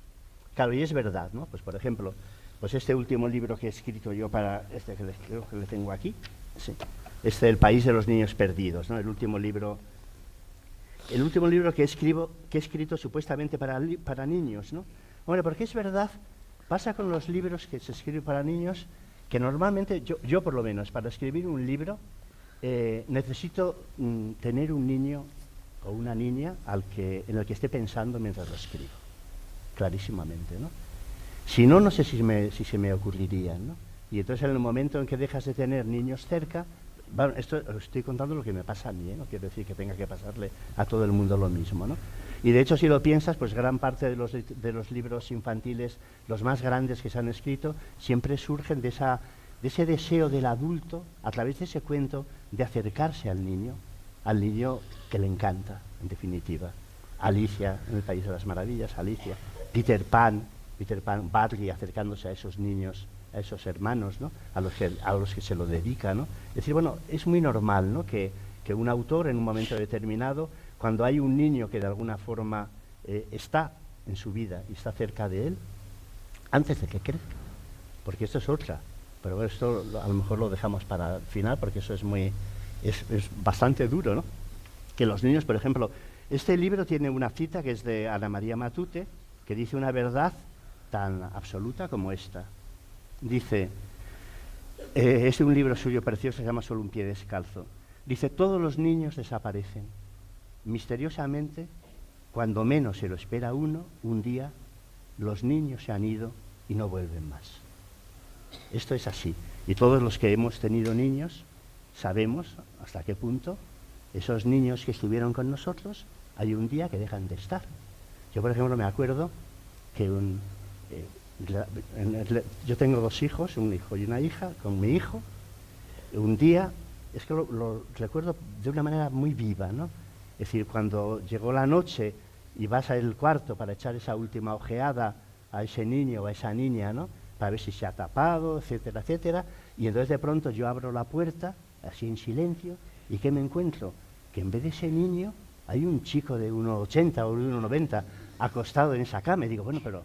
Claro, y es verdad, ¿no? Pues por ejemplo, pues este último libro que he escrito yo para, creo que le tengo aquí, sí, El país de los niños perdidos, ¿no? El último libro que he escrito supuestamente para niños, ¿no? Bueno, porque es verdad, pasa con los libros que se escriben para niños, que normalmente, yo por lo menos, para escribir un libro, necesito tener un niño o una niña en el que esté pensando mientras lo escribo, clarísimamente, ¿no? Si no, no sé si se me ocurrirían, ¿no? Y entonces en el momento en que dejas de tener niños cerca, bueno, esto os estoy contando lo que me pasa a mí, ¿eh? No quiero decir que tenga que pasarle a todo el mundo lo mismo, ¿no? Y de hecho, si lo piensas, pues gran parte de los libros infantiles, los más grandes que se han escrito, siempre surgen de ese deseo del adulto, a través de ese cuento, de acercarse al niño que le encanta, en definitiva. Alicia, en el País de las Maravillas, Alicia, Peter Pan, Barley acercándose a esos niños, a esos hermanos, ¿no? a los que se lo dedica, ¿no? Es decir, bueno, es muy normal, ¿no? que un autor en un momento determinado, cuando hay un niño que de alguna forma está en su vida y está cerca de él, antes de que crezca, porque esto es otra, pero esto a lo mejor lo dejamos para el final, porque eso es bastante duro, ¿no? Que los niños, por ejemplo, este libro tiene una cita que es de Ana María Matute, que dice una verdad tan absoluta como esta. Dice, es un libro suyo precioso, se llama Solo un pie descalzo. Dice, todos los niños desaparecen. Misteriosamente, cuando menos se lo espera uno, un día, los niños se han ido y no vuelven más. Esto es así. Y todos los que hemos tenido niños sabemos hasta qué punto esos niños que estuvieron con nosotros, hay un día que dejan de estar. Yo, por ejemplo, me acuerdo que yo tengo 2 hijos, un hijo y una hija, con mi hijo. Un día, es que lo recuerdo de una manera muy viva, ¿no? Es decir, cuando llegó la noche y vas al cuarto para echar esa última ojeada a ese niño o a esa niña, ¿no? Para ver si se ha tapado, etcétera, etcétera. Y entonces de pronto yo abro la puerta, así en silencio, ¿y qué me encuentro? Que en vez de ese niño hay un chico de 1,80 o 1,90 acostado en esa cama. Y digo, bueno, pero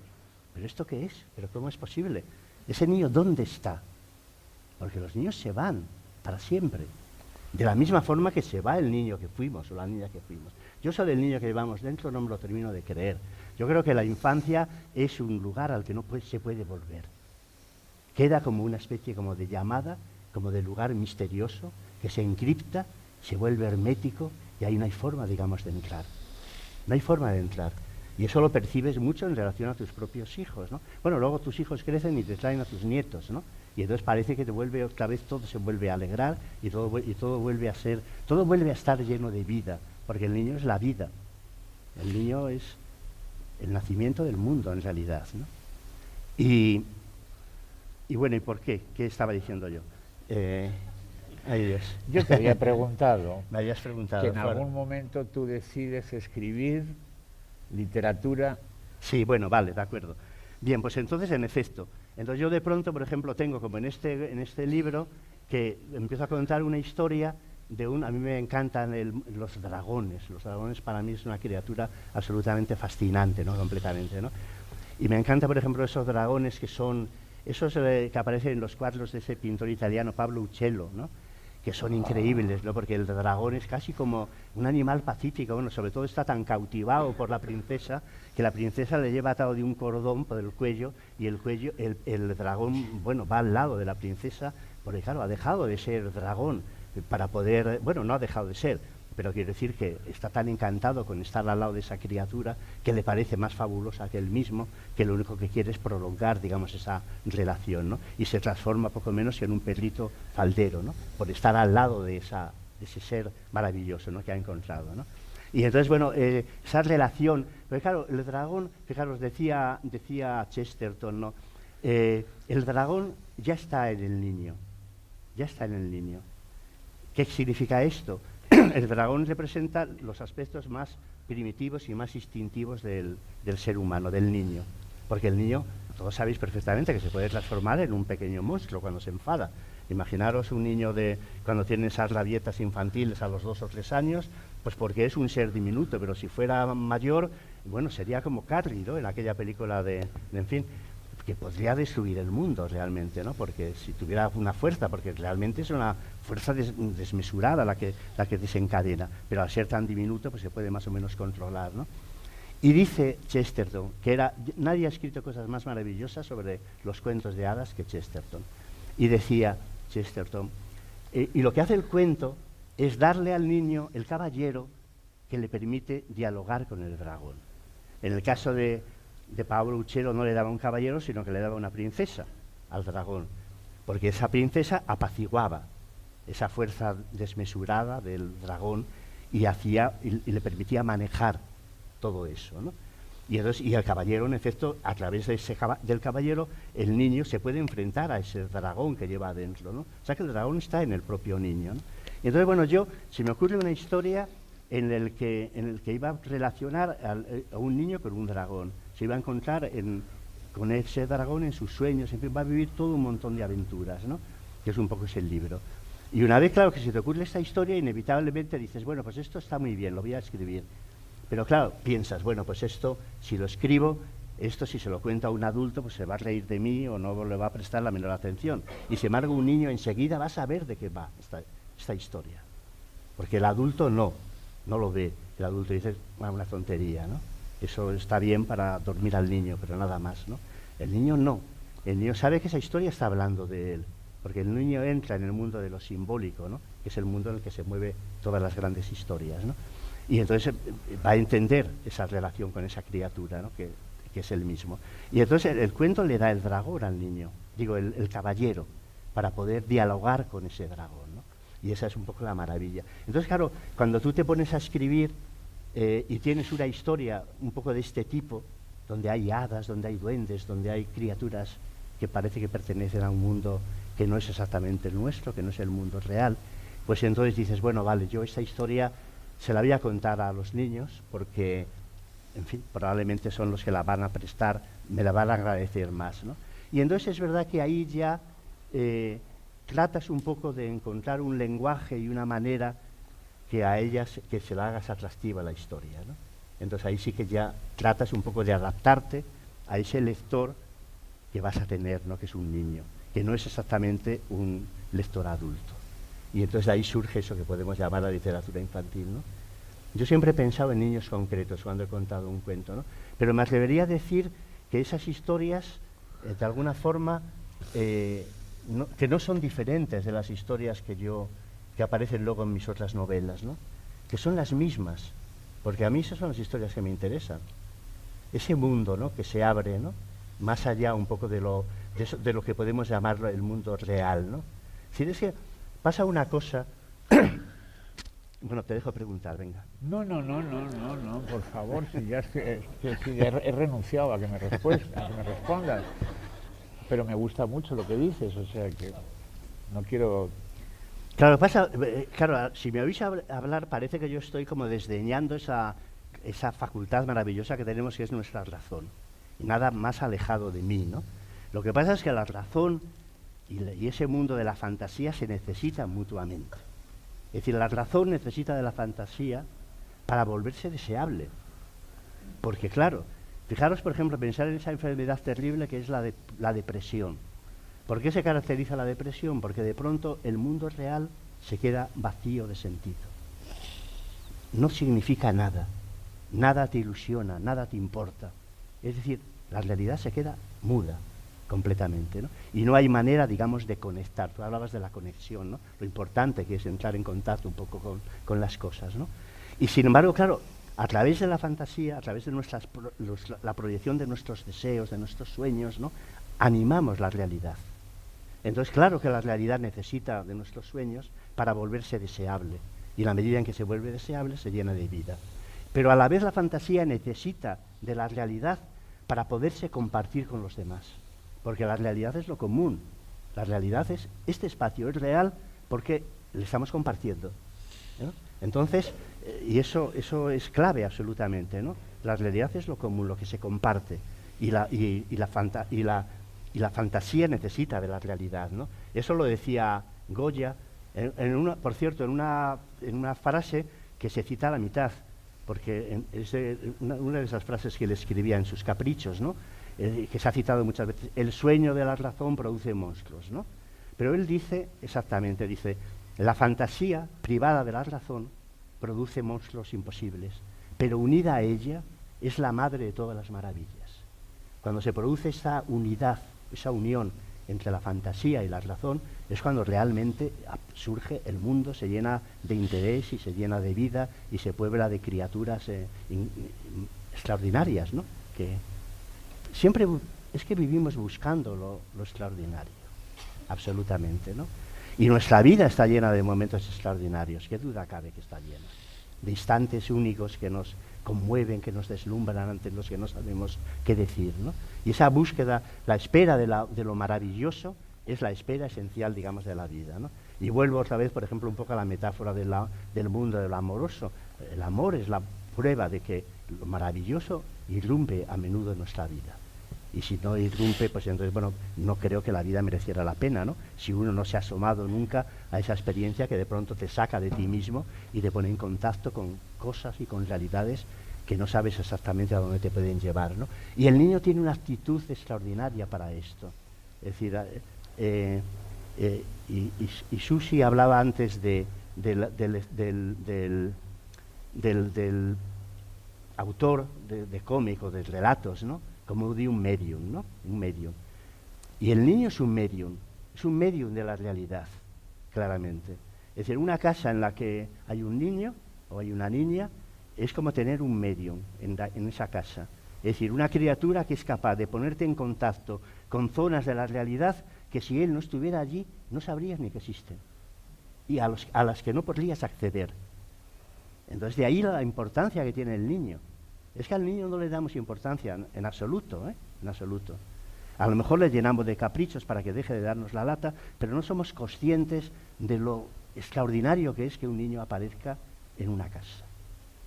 ¿esto qué es? ¿Pero cómo es posible? ¿Ese niño dónde está? Porque los niños se van para siempre. De la misma forma que se va el niño que fuimos o la niña que fuimos. Yo soy del niño que llevamos dentro, no me lo termino de creer. Yo creo que la infancia es un lugar al que no se puede volver. Queda como una especie como de llamada, como de lugar misterioso, que se encripta, se vuelve hermético y ahí no hay forma, digamos, de entrar. No hay forma de entrar. Y eso lo percibes mucho en relación a tus propios hijos, ¿no? Bueno, luego tus hijos crecen y te traen a tus nietos, ¿no? Y entonces parece que te vuelve otra vez, todo se vuelve a alegrar y todo vuelve a ser, todo vuelve a estar lleno de vida, porque el niño es la vida. El niño es el nacimiento del mundo, en realidad, ¿no? Y bueno, ¿y por qué? ¿Qué estaba diciendo yo? Ay, Dios. Yo te había preguntado, Me habías preguntado. que en algún momento tú decides escribir literatura. Sí, bueno, vale, de acuerdo. Bien, pues entonces, en efecto, entonces yo de pronto, por ejemplo, tengo como en este libro, que empiezo a contar una historia a mí me encantan los dragones. Los dragones para mí es una criatura absolutamente fascinante, ¿no? Completamente, ¿no? Y me encanta, por ejemplo, esos dragones que son, esos que aparecen en los cuadros de ese pintor italiano, Pablo Uccello, ¿no? Que son increíbles, ¿no? Porque el dragón es casi como un animal pacífico, bueno, sobre todo está tan cautivado por la princesa, que la princesa le lleva atado de un cordón por el cuello, y el dragón, bueno, va al lado de la princesa, porque claro, ha dejado de ser dragón, para poder, bueno, no ha dejado de ser, pero quiero decir que está tan encantado con estar al lado de esa criatura que le parece más fabulosa que él mismo, que lo único que quiere es prolongar, digamos, esa relación, ¿no? Y se transforma poco menos en un perrito faldero, ¿no? Por estar al lado de ese ser maravilloso, ¿no? Que ha encontrado, ¿no? Y entonces, bueno, esa relación, porque claro, el dragón, fijaros, decía Chesterton, ¿no? El dragón ya está en el niño, ya está en el niño. ¿Qué significa esto? el dragón representa los aspectos más primitivos y más instintivos del ser humano, del niño. Porque el niño, todos sabéis perfectamente que se puede transformar en un pequeño monstruo cuando se enfada. Imaginaros un niño cuando tiene esas rabietas infantiles a los 2 o 3 años, pues porque es un ser diminuto, pero si fuera mayor, bueno, sería como Carrie, ¿no?, en aquella película en fin, que podría destruir el mundo realmente, ¿no? Porque si tuviera una fuerza, porque realmente es una fuerza desmesurada la que desencadena, pero al ser tan diminuto, pues se puede más o menos controlar, ¿no? Y dice Chesterton, nadie ha escrito cosas más maravillosas sobre los cuentos de hadas que Chesterton. Y decía Chesterton, y lo que hace el cuento es darle al niño el caballero que le permite dialogar con el dragón. En el caso de Pablo Uchero no le daba un caballero, sino que le daba una princesa al dragón, porque esa princesa apaciguaba esa fuerza desmesurada del dragón y le permitía manejar todo eso, ¿no? Y el caballero, en efecto, a través del caballero, el niño se puede enfrentar a ese dragón que lleva adentro, ¿no? O sea que el dragón está en el propio niño, ¿no? Y entonces, bueno, se me ocurre una historia en el que iba a relacionar a un niño con un dragón. Se iba a encontrar con ese dragón en sus sueños, en fin, va a vivir todo un montón de aventuras, ¿no? Que es un poco ese libro. Y una vez, claro, que se te ocurre esta historia, inevitablemente dices, bueno, pues esto está muy bien, lo voy a escribir. Pero claro, piensas, bueno, pues esto, si lo escribo, esto si se lo cuento a un adulto, pues se va a reír de mí o no le va a prestar la menor atención. Y sin embargo, un niño enseguida va a saber de qué va esta historia. Porque el adulto no lo ve. El adulto dice, bueno, una tontería, ¿no? Eso está bien para dormir al niño, pero nada más, ¿no? El niño no. El niño sabe que esa historia está hablando de él. Porque el niño entra en el mundo de lo simbólico, ¿no? Que es el mundo en el que se mueven todas las grandes historias, ¿no? Y entonces va a entender esa relación con esa criatura, ¿no?, que es el mismo. Y entonces el cuento le da el dragón al niño, digo, el caballero, para poder dialogar con ese dragón, ¿no? Y esa es un poco la maravilla. Entonces, claro, cuando tú te pones a escribir y tienes una historia un poco de este tipo, donde hay hadas, donde hay duendes, donde hay criaturas que parece que pertenecen a un mundo que no es exactamente el nuestro, que no es el mundo real, pues entonces dices, bueno, vale, yo esta historia se la voy a contar a los niños porque, en fin, probablemente son los que la van a prestar, me la van a agradecer más, ¿no? Y entonces es verdad que ahí ya tratas un poco de encontrar un lenguaje y una manera que a ellas, que se la hagas atractiva la historia, ¿no? Entonces ahí sí que ya tratas un poco de adaptarte a ese lector que vas a tener, ¿no?, que es un niño, que no es exactamente un lector adulto. Y entonces de ahí surge eso que podemos llamar la literatura infantil, ¿no? Yo siempre he pensado en niños concretos cuando he contado un cuento, ¿no? Pero me atrevería a decir que esas historias, de alguna forma, que no son diferentes de las historias que aparecen luego en mis otras novelas, ¿no? Que son las mismas, porque a mí esas son las historias que me interesan. Ese mundo, ¿no?, que se abre, ¿no?, más allá un poco de lo que podemos llamarlo el mundo real, ¿no? Si es que pasa una cosa. Bueno, te dejo preguntar, venga. No, por favor, si ya he renunciado a que me respondas. Pero me gusta mucho lo que dices, o sea que no quiero. Claro, si me oís hablar, parece que yo estoy como desdeñando esa facultad maravillosa que tenemos, que es nuestra razón. Y nada más alejado de mí, ¿no? Lo que pasa es que la razón y ese mundo de la fantasía se necesitan mutuamente. Es decir, la razón necesita de la fantasía para volverse deseable. Porque claro, fijaros, por ejemplo, pensar en esa enfermedad terrible que es la depresión. ¿Por qué se caracteriza la depresión? Porque de pronto el mundo real se queda vacío de sentido. No significa nada, nada te ilusiona, nada te importa. Es decir, la realidad se queda muda completamente, ¿no? Y no hay manera, digamos, de conectar. Tú hablabas de la conexión, ¿no? Lo importante que es entrar en contacto un poco con las cosas, ¿no? Y sin embargo, claro, a través de la fantasía, a través de la proyección de nuestros deseos, de nuestros sueños, ¿no?, animamos la realidad. Entonces, claro que la realidad necesita de nuestros sueños para volverse deseable. Y en la medida en que se vuelve deseable, se llena de vida. Pero a la vez la fantasía necesita de la realidad para poderse compartir con los demás. Porque la realidad es lo común. La realidad es, este espacio es real porque le estamos compartiendo, ¿no? Entonces, y eso es clave absolutamente, ¿no? La realidad es lo común, lo que se comparte, y la fantasía necesita de la realidad, ¿no? Eso lo decía Goya, por cierto, en una frase que se cita a la mitad, porque es una de esas frases que él escribía en sus caprichos, ¿no? Que se ha citado muchas veces: el sueño de la razón produce monstruos, ¿no? Pero él dice, exactamente, dice: la fantasía privada de la razón produce monstruos imposibles, pero unida a ella es la madre de todas las maravillas. Cuando se produce esa unidad, esa unión entre la fantasía y la razón, es cuando realmente surge el mundo, se llena de interés y se llena de vida y se puebla de criaturas extraordinarias, ¿no? Que siempre es que vivimos buscando lo extraordinario, absolutamente, ¿no? Y nuestra vida está llena de momentos extraordinarios, qué duda cabe que está llena, de instantes únicos que nos conmueven, que nos deslumbran, ante los que no sabemos qué decir, ¿no? Y esa búsqueda, la espera de lo maravilloso, es la espera esencial, digamos, de la vida, ¿no? Y vuelvo otra vez, por ejemplo, un poco a la metáfora del mundo del amoroso. El amor es la prueba de que lo maravilloso irrumpe a menudo en nuestra vida. Y si no irrumpe, pues entonces, bueno, no creo que la vida mereciera la pena, ¿no? Si uno no se ha asomado nunca a esa experiencia que de pronto te saca de ti mismo y te pone en contacto con cosas y con realidades que no sabes exactamente a dónde te pueden llevar, ¿no? Y el niño tiene una actitud extraordinaria para esto. Es decir, y Susi hablaba antes del autor de cómic o de relatos, ¿no? Como de un medium, ¿no? Un medium. Y el niño es un medium de la realidad, claramente. Es decir, una casa en la que hay un niño o hay una niña es como tener un medium en esa casa. Es decir, una criatura que es capaz de ponerte en contacto con zonas de la realidad que si él no estuviera allí no sabrías ni que existen, y a las que no podrías acceder. Entonces, de ahí la importancia que tiene el niño. Es que al niño no le damos importancia en absoluto, ¿eh? En absoluto. A lo mejor le llenamos de caprichos para que deje de darnos la lata, pero no somos conscientes de lo extraordinario que es que un niño aparezca en una casa.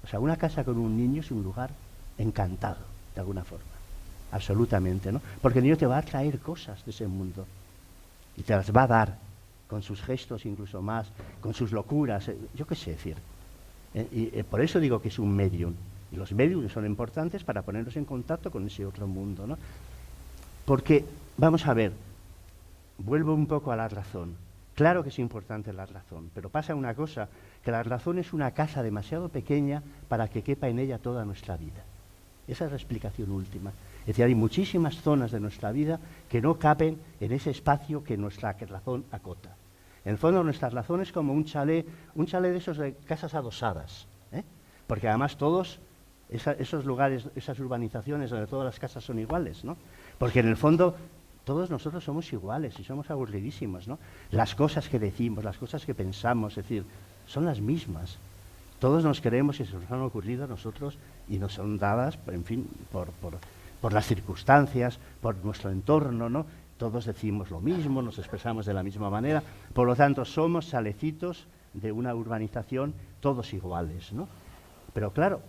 O sea, una casa con un niño es un lugar encantado, de alguna forma. Absolutamente, ¿no? Porque el niño te va a traer cosas de ese mundo y te las va a dar, con sus gestos incluso más, con sus locuras, yo qué sé decir. Por eso digo que es un medium. Y los medios son importantes para ponernos en contacto con ese otro mundo, ¿no? Porque, vamos a ver, vuelvo un poco a la razón. Claro que es importante la razón, pero pasa una cosa, que la razón es una casa demasiado pequeña para que quepa en ella toda nuestra vida. Esa es la explicación última. Es decir, hay muchísimas zonas de nuestra vida que no caben en ese espacio que nuestra razón acota. En el fondo, nuestra razón es como un chalet de esos de casas adosadas, ¿eh? Porque además todos esos lugares, esas urbanizaciones donde todas las casas son iguales, ¿no? Porque en el fondo todos nosotros somos iguales y somos aburridísimos, ¿no? Las cosas que decimos, las cosas que pensamos, es decir, son las mismas. Todos nos creemos que se nos han ocurrido a nosotros y nos son dadas, en fin, por las circunstancias, por nuestro entorno, ¿no? Todos decimos lo mismo, nos expresamos de la misma manera, por lo tanto somos salecitos de una urbanización todos iguales, ¿no? Pero claro,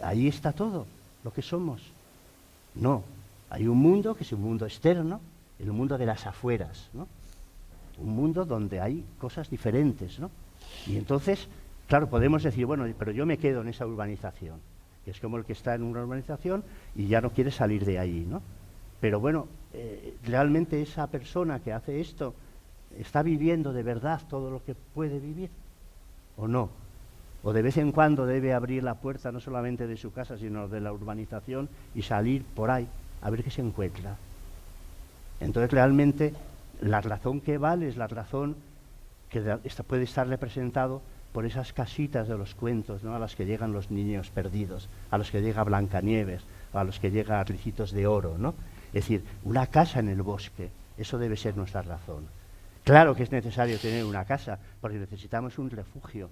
ahí está todo lo que somos. No, hay un mundo que es un mundo externo, el mundo de las afueras, ¿no? Un mundo donde hay cosas diferentes, ¿no? Y entonces, claro, podemos decir, bueno, pero yo me quedo en esa urbanización, que es como el que está en una urbanización y ya no quiere salir de ahí, ¿no? Pero bueno, realmente esa persona que hace esto está viviendo de verdad todo lo que puede vivir, ¿o no? O de vez en cuando debe abrir la puerta no solamente de su casa, sino de la urbanización y salir por ahí a ver qué se encuentra. Entonces realmente la razón que vale es la razón que puede estar representado por esas casitas de los cuentos, ¿no? A las que llegan los niños perdidos, a los que llega Blancanieves, a los que llega Ricitos de Oro, ¿no? Es decir, una casa en el bosque, eso debe ser nuestra razón. Claro que es necesario tener una casa, porque necesitamos un refugio,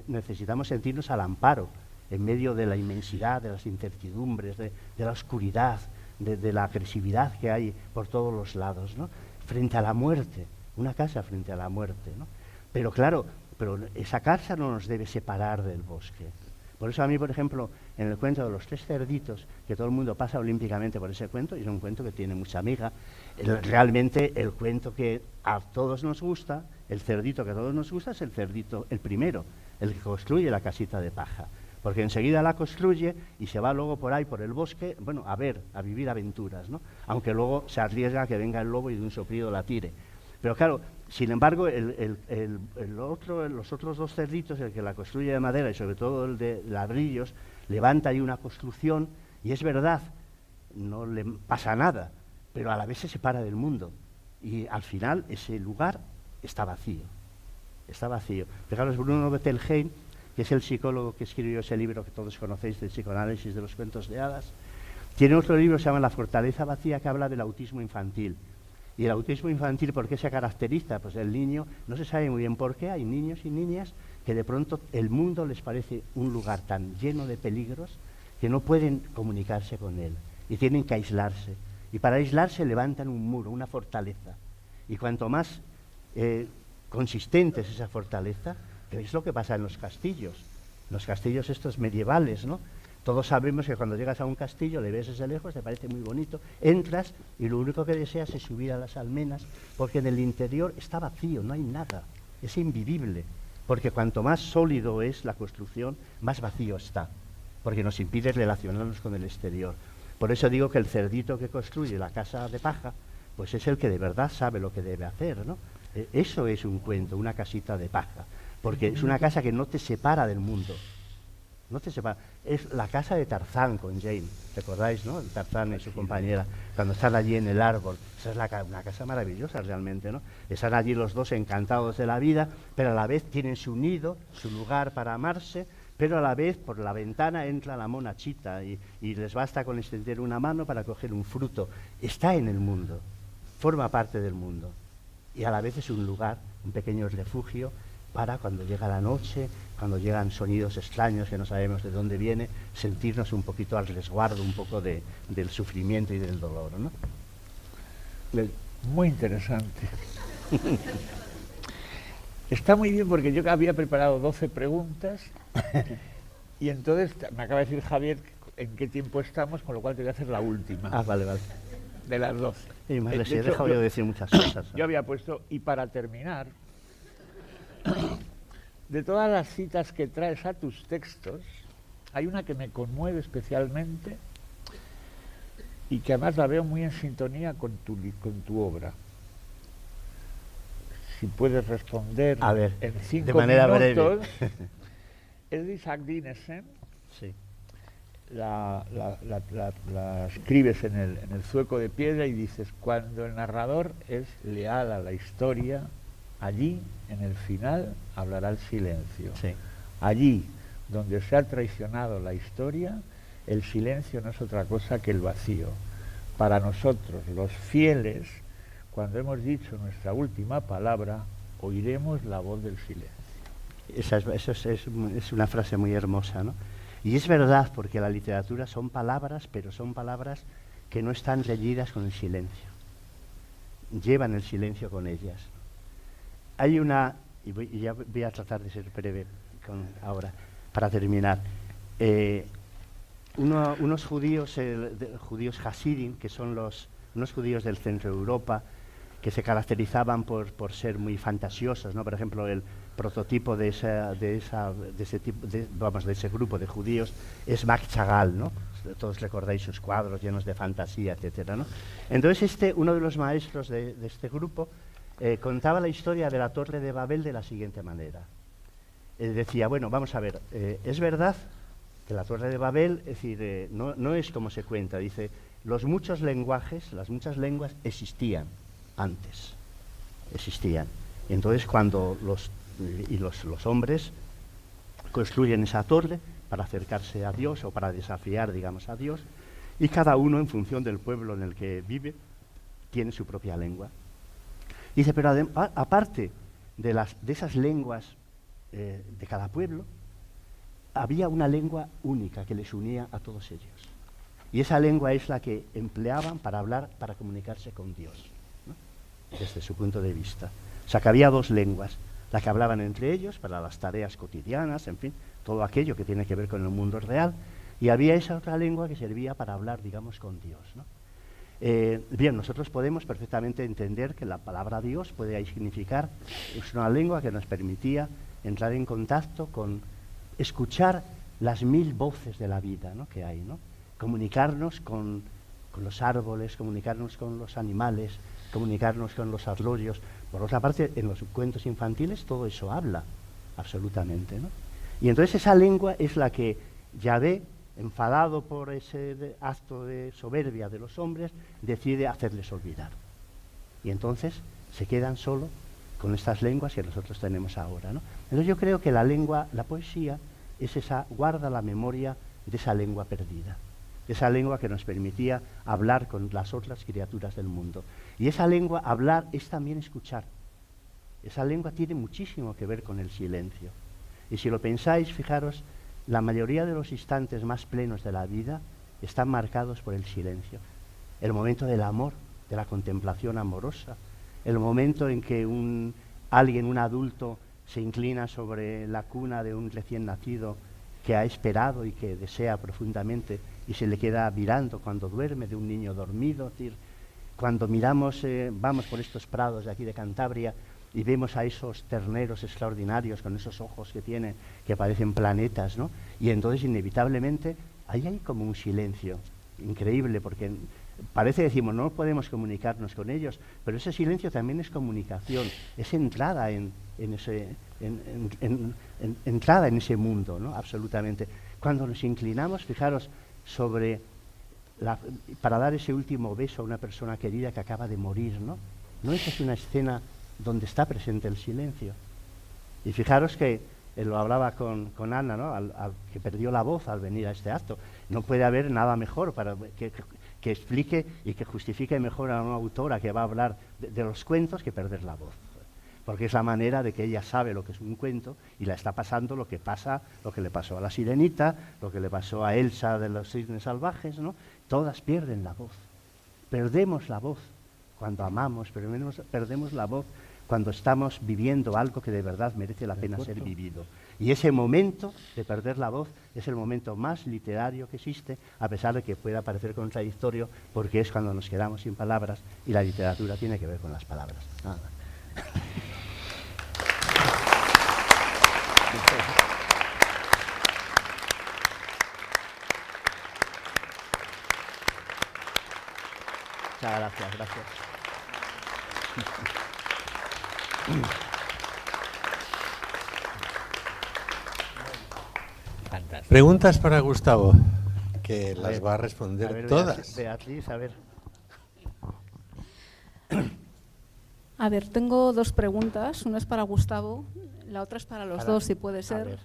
necesitamos sentirnos al amparo, en medio de la inmensidad, de las incertidumbres, de la oscuridad, de la agresividad que hay por todos los lados, ¿no? Frente a la muerte, una casa frente a la muerte, ¿no? Pero claro, pero esa casa no nos debe separar del bosque. Por eso a mí, por ejemplo, en el cuento de los tres cerditos, que todo el mundo pasa olímpicamente por ese cuento, y es un cuento que tiene mucha amiga, realmente el cuento que a todos nos gusta, el cerdito que a todos nos gusta, es el cerdito, el primero, el que construye la casita de paja. Porque enseguida la construye y se va luego por ahí, por el bosque, bueno, a vivir aventuras, ¿no? Aunque luego se arriesga a que venga el lobo y de un soplido la tire. Pero claro, sin embargo, los otros dos cerditos, el que la construye de madera y sobre todo el de ladrillos, levanta ahí una construcción y es verdad, no le pasa nada, pero a la vez se separa del mundo y al final ese lugar está vacío. Está vacío. Fijaros, Bruno Bettelheim, que es el psicólogo que escribió ese libro que todos conocéis, del psicoanálisis de los cuentos de hadas, tiene otro libro que se llama La fortaleza vacía, que habla del autismo infantil. Y el autismo infantil, ¿por qué se caracteriza? Pues el niño, no se sabe muy bien por qué, hay niños y niñas que de pronto el mundo les parece un lugar tan lleno de peligros que no pueden comunicarse con él y tienen que aislarse. Y para aislarse levantan un muro, una fortaleza. Y cuanto más consistente es esa fortaleza, que es lo que pasa en los castillos estos medievales, ¿no? Todos sabemos que cuando llegas a un castillo, le ves desde lejos, te parece muy bonito, entras y lo único que deseas es subir a las almenas, porque en el interior está vacío, no hay nada, es invivible, porque cuanto más sólido es la construcción, más vacío está, porque nos impide relacionarnos con el exterior. Por eso digo que el cerdito que construye la casa de paja, pues es el que de verdad sabe lo que debe hacer, ¿no? Eso es un cuento, una casita de paja, porque es una casa que no te separa del mundo. No te separa. Es la casa de Tarzán con Jane, ¿recordáis, no? Tarzán y su compañera, cuando están allí en el árbol. Esa es una casa maravillosa realmente, ¿no? Están allí los dos encantados de la vida, pero a la vez tienen su nido, su lugar para amarse, pero a la vez por la ventana entra la mona Chita y les basta con extender una mano para coger un fruto. Está en el mundo, forma parte del mundo. Y a la vez es un lugar, un pequeño refugio, para cuando llega la noche, cuando llegan sonidos extraños que no sabemos de dónde viene, sentirnos un poquito al resguardo, un poco del sufrimiento y del dolor, ¿no? Muy interesante. Está muy bien porque yo había preparado 12 preguntas y entonces me acaba de decir Javier en qué tiempo estamos, con lo cual te voy a hacer la última. Ah, vale. De las 12. Y más les he dejado yo decir muchas cosas. Yo había puesto, y para terminar, de todas las citas que traes a tus textos, hay una que me conmueve especialmente y que además la veo muy en sintonía con tu obra. Si puedes responder en 5 de manera minutos, breve. Es de Isaac Dinesen. Sí. La escribes en el zueco de piedra y dices: cuando el narrador es leal a la historia, allí, en el final, hablará el silencio. Sí. Allí, donde se ha traicionado la historia, el silencio no es otra cosa que el vacío. Para nosotros, los fieles, cuando hemos dicho nuestra última palabra, oiremos la voz del silencio. Eso es una frase muy hermosa, ¿no? Y es verdad, porque la literatura son palabras, pero son palabras que no están reñidas con el silencio. Llevan el silencio con ellas. Hay una, y ya voy a tratar de ser breve ahora, para terminar. Unos judíos, judíos hasidim, que son unos judíos del centro de Europa, que se caracterizaban por ser muy fantasiosos, ¿no? Por ejemplo, el prototipo de ese grupo de judíos es Max Chagall, ¿no? Todos recordáis sus cuadros llenos de fantasía, etcétera, ¿no? Entonces uno de los maestros de este grupo contaba la historia de la Torre de Babel de la siguiente manera. Decía, bueno, vamos a ver, es verdad que la Torre de Babel, es decir, no es como se cuenta, dice, los muchos lenguajes, las muchas lenguas existían antes, existían. Entonces cuando los hombres construyen esa torre para acercarse a Dios o para desafiar, digamos, a Dios, y cada uno, en función del pueblo en el que vive, tiene su propia lengua. Dice, pero aparte de esas lenguas de cada pueblo, había una lengua única que les unía a todos ellos. Y esa lengua es la que empleaban para hablar, para comunicarse con Dios, ¿no? Desde su punto de vista. O sea, que había dos lenguas, la que hablaban entre ellos para las tareas cotidianas, en fin, todo aquello que tiene que ver con el mundo real, y había esa otra lengua que servía para hablar, digamos, con Dios, ¿no? Bien, nosotros podemos perfectamente entender que la palabra Dios puede ahí significar, es una lengua que nos permitía entrar en contacto con, escuchar las 1000 voces de la vida, ¿no?, que hay, ¿no? Comunicarnos con los árboles, comunicarnos con los animales, comunicarnos con los arroyos. Por otra parte, en los cuentos infantiles todo eso habla, absolutamente, ¿no? Y entonces esa lengua es la que Yahvé, enfadado por ese acto de soberbia de los hombres, decide hacerles olvidar. Y entonces se quedan solo con estas lenguas que nosotros tenemos ahora, ¿no? Entonces yo creo que la lengua, la poesía, es esa, guarda la memoria de esa lengua perdida, de esa lengua que nos permitía hablar con las otras criaturas del mundo. Y esa lengua, hablar, es también escuchar. Esa lengua tiene muchísimo que ver con el silencio. Y si lo pensáis, fijaros, la mayoría de los instantes más plenos de la vida están marcados por el silencio. El momento del amor, de la contemplación amorosa, el momento en que un adulto, se inclina sobre la cuna de un recién nacido que ha esperado y que desea profundamente y se le queda mirando cuando duerme, de un niño dormido. Es decir, cuando miramos, vamos por estos prados de aquí de Cantabria y vemos a esos terneros extraordinarios con esos ojos que tienen, que parecen planetas, ¿no? Y entonces inevitablemente ahí hay como un silencio increíble, porque parece, decimos, no podemos comunicarnos con ellos, pero ese silencio también es comunicación, es entrada entrada en ese mundo, ¿no? Absolutamente. Cuando nos inclinamos, fijaros, para dar ese último beso a una persona querida que acaba de morir, ¿no? ¿No es una escena donde está presente el silencio? Y fijaros que lo hablaba con Ana, ¿no?, que perdió la voz al venir a este acto. No puede haber nada mejor para que explique y que justifique mejor a una autora que va a hablar de los cuentos que perder la voz. Porque es la manera de que ella sabe lo que es un cuento y la está pasando lo que le pasó a la Sirenita, lo que le pasó a Elsa de los Cisnes Salvajes, ¿no? Todas pierden la voz. Perdemos la voz cuando amamos, perdemos la voz cuando estamos viviendo algo que de verdad merece la pena ser vivido. Y ese momento de perder la voz es el momento más literario que existe, a pesar de que pueda parecer contradictorio, porque es cuando nos quedamos sin palabras y la literatura tiene que ver con las palabras. Nada. Muchas gracias. Fantástico. Preguntas para Gustavo, que las va a responder todas. Beatriz, a ver. A ver, tengo 2 preguntas. Una es para Gustavo, la otra es para los dos, si puede ser.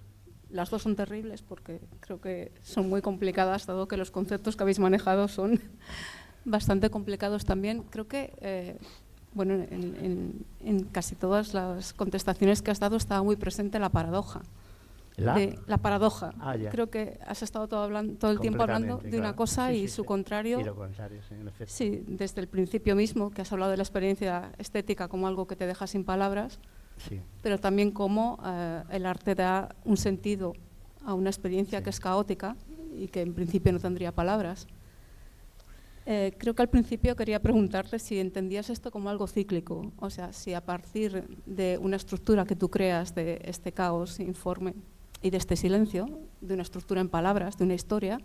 Las 2 son terribles porque creo que son muy complicadas, dado que los conceptos que habéis manejado son bastante complicados también. Creo que bueno, en casi todas las contestaciones que has dado estaba muy presente la paradoja. La paradoja. Creo que has estado todo el tiempo hablando de una cosa y su contrario. Y lo contrario, sí, en efecto. Sí, desde el principio mismo, que has hablado de la experiencia estética como algo que te deja sin palabras, sí, pero también cómo el arte da un sentido a una experiencia que es caótica y que en principio no tendría palabras. Creo que al principio quería preguntarte si entendías esto como algo cíclico, o sea, si a partir de una estructura que tú creas de este caos informe y de este silencio, de una estructura en palabras, de una historia,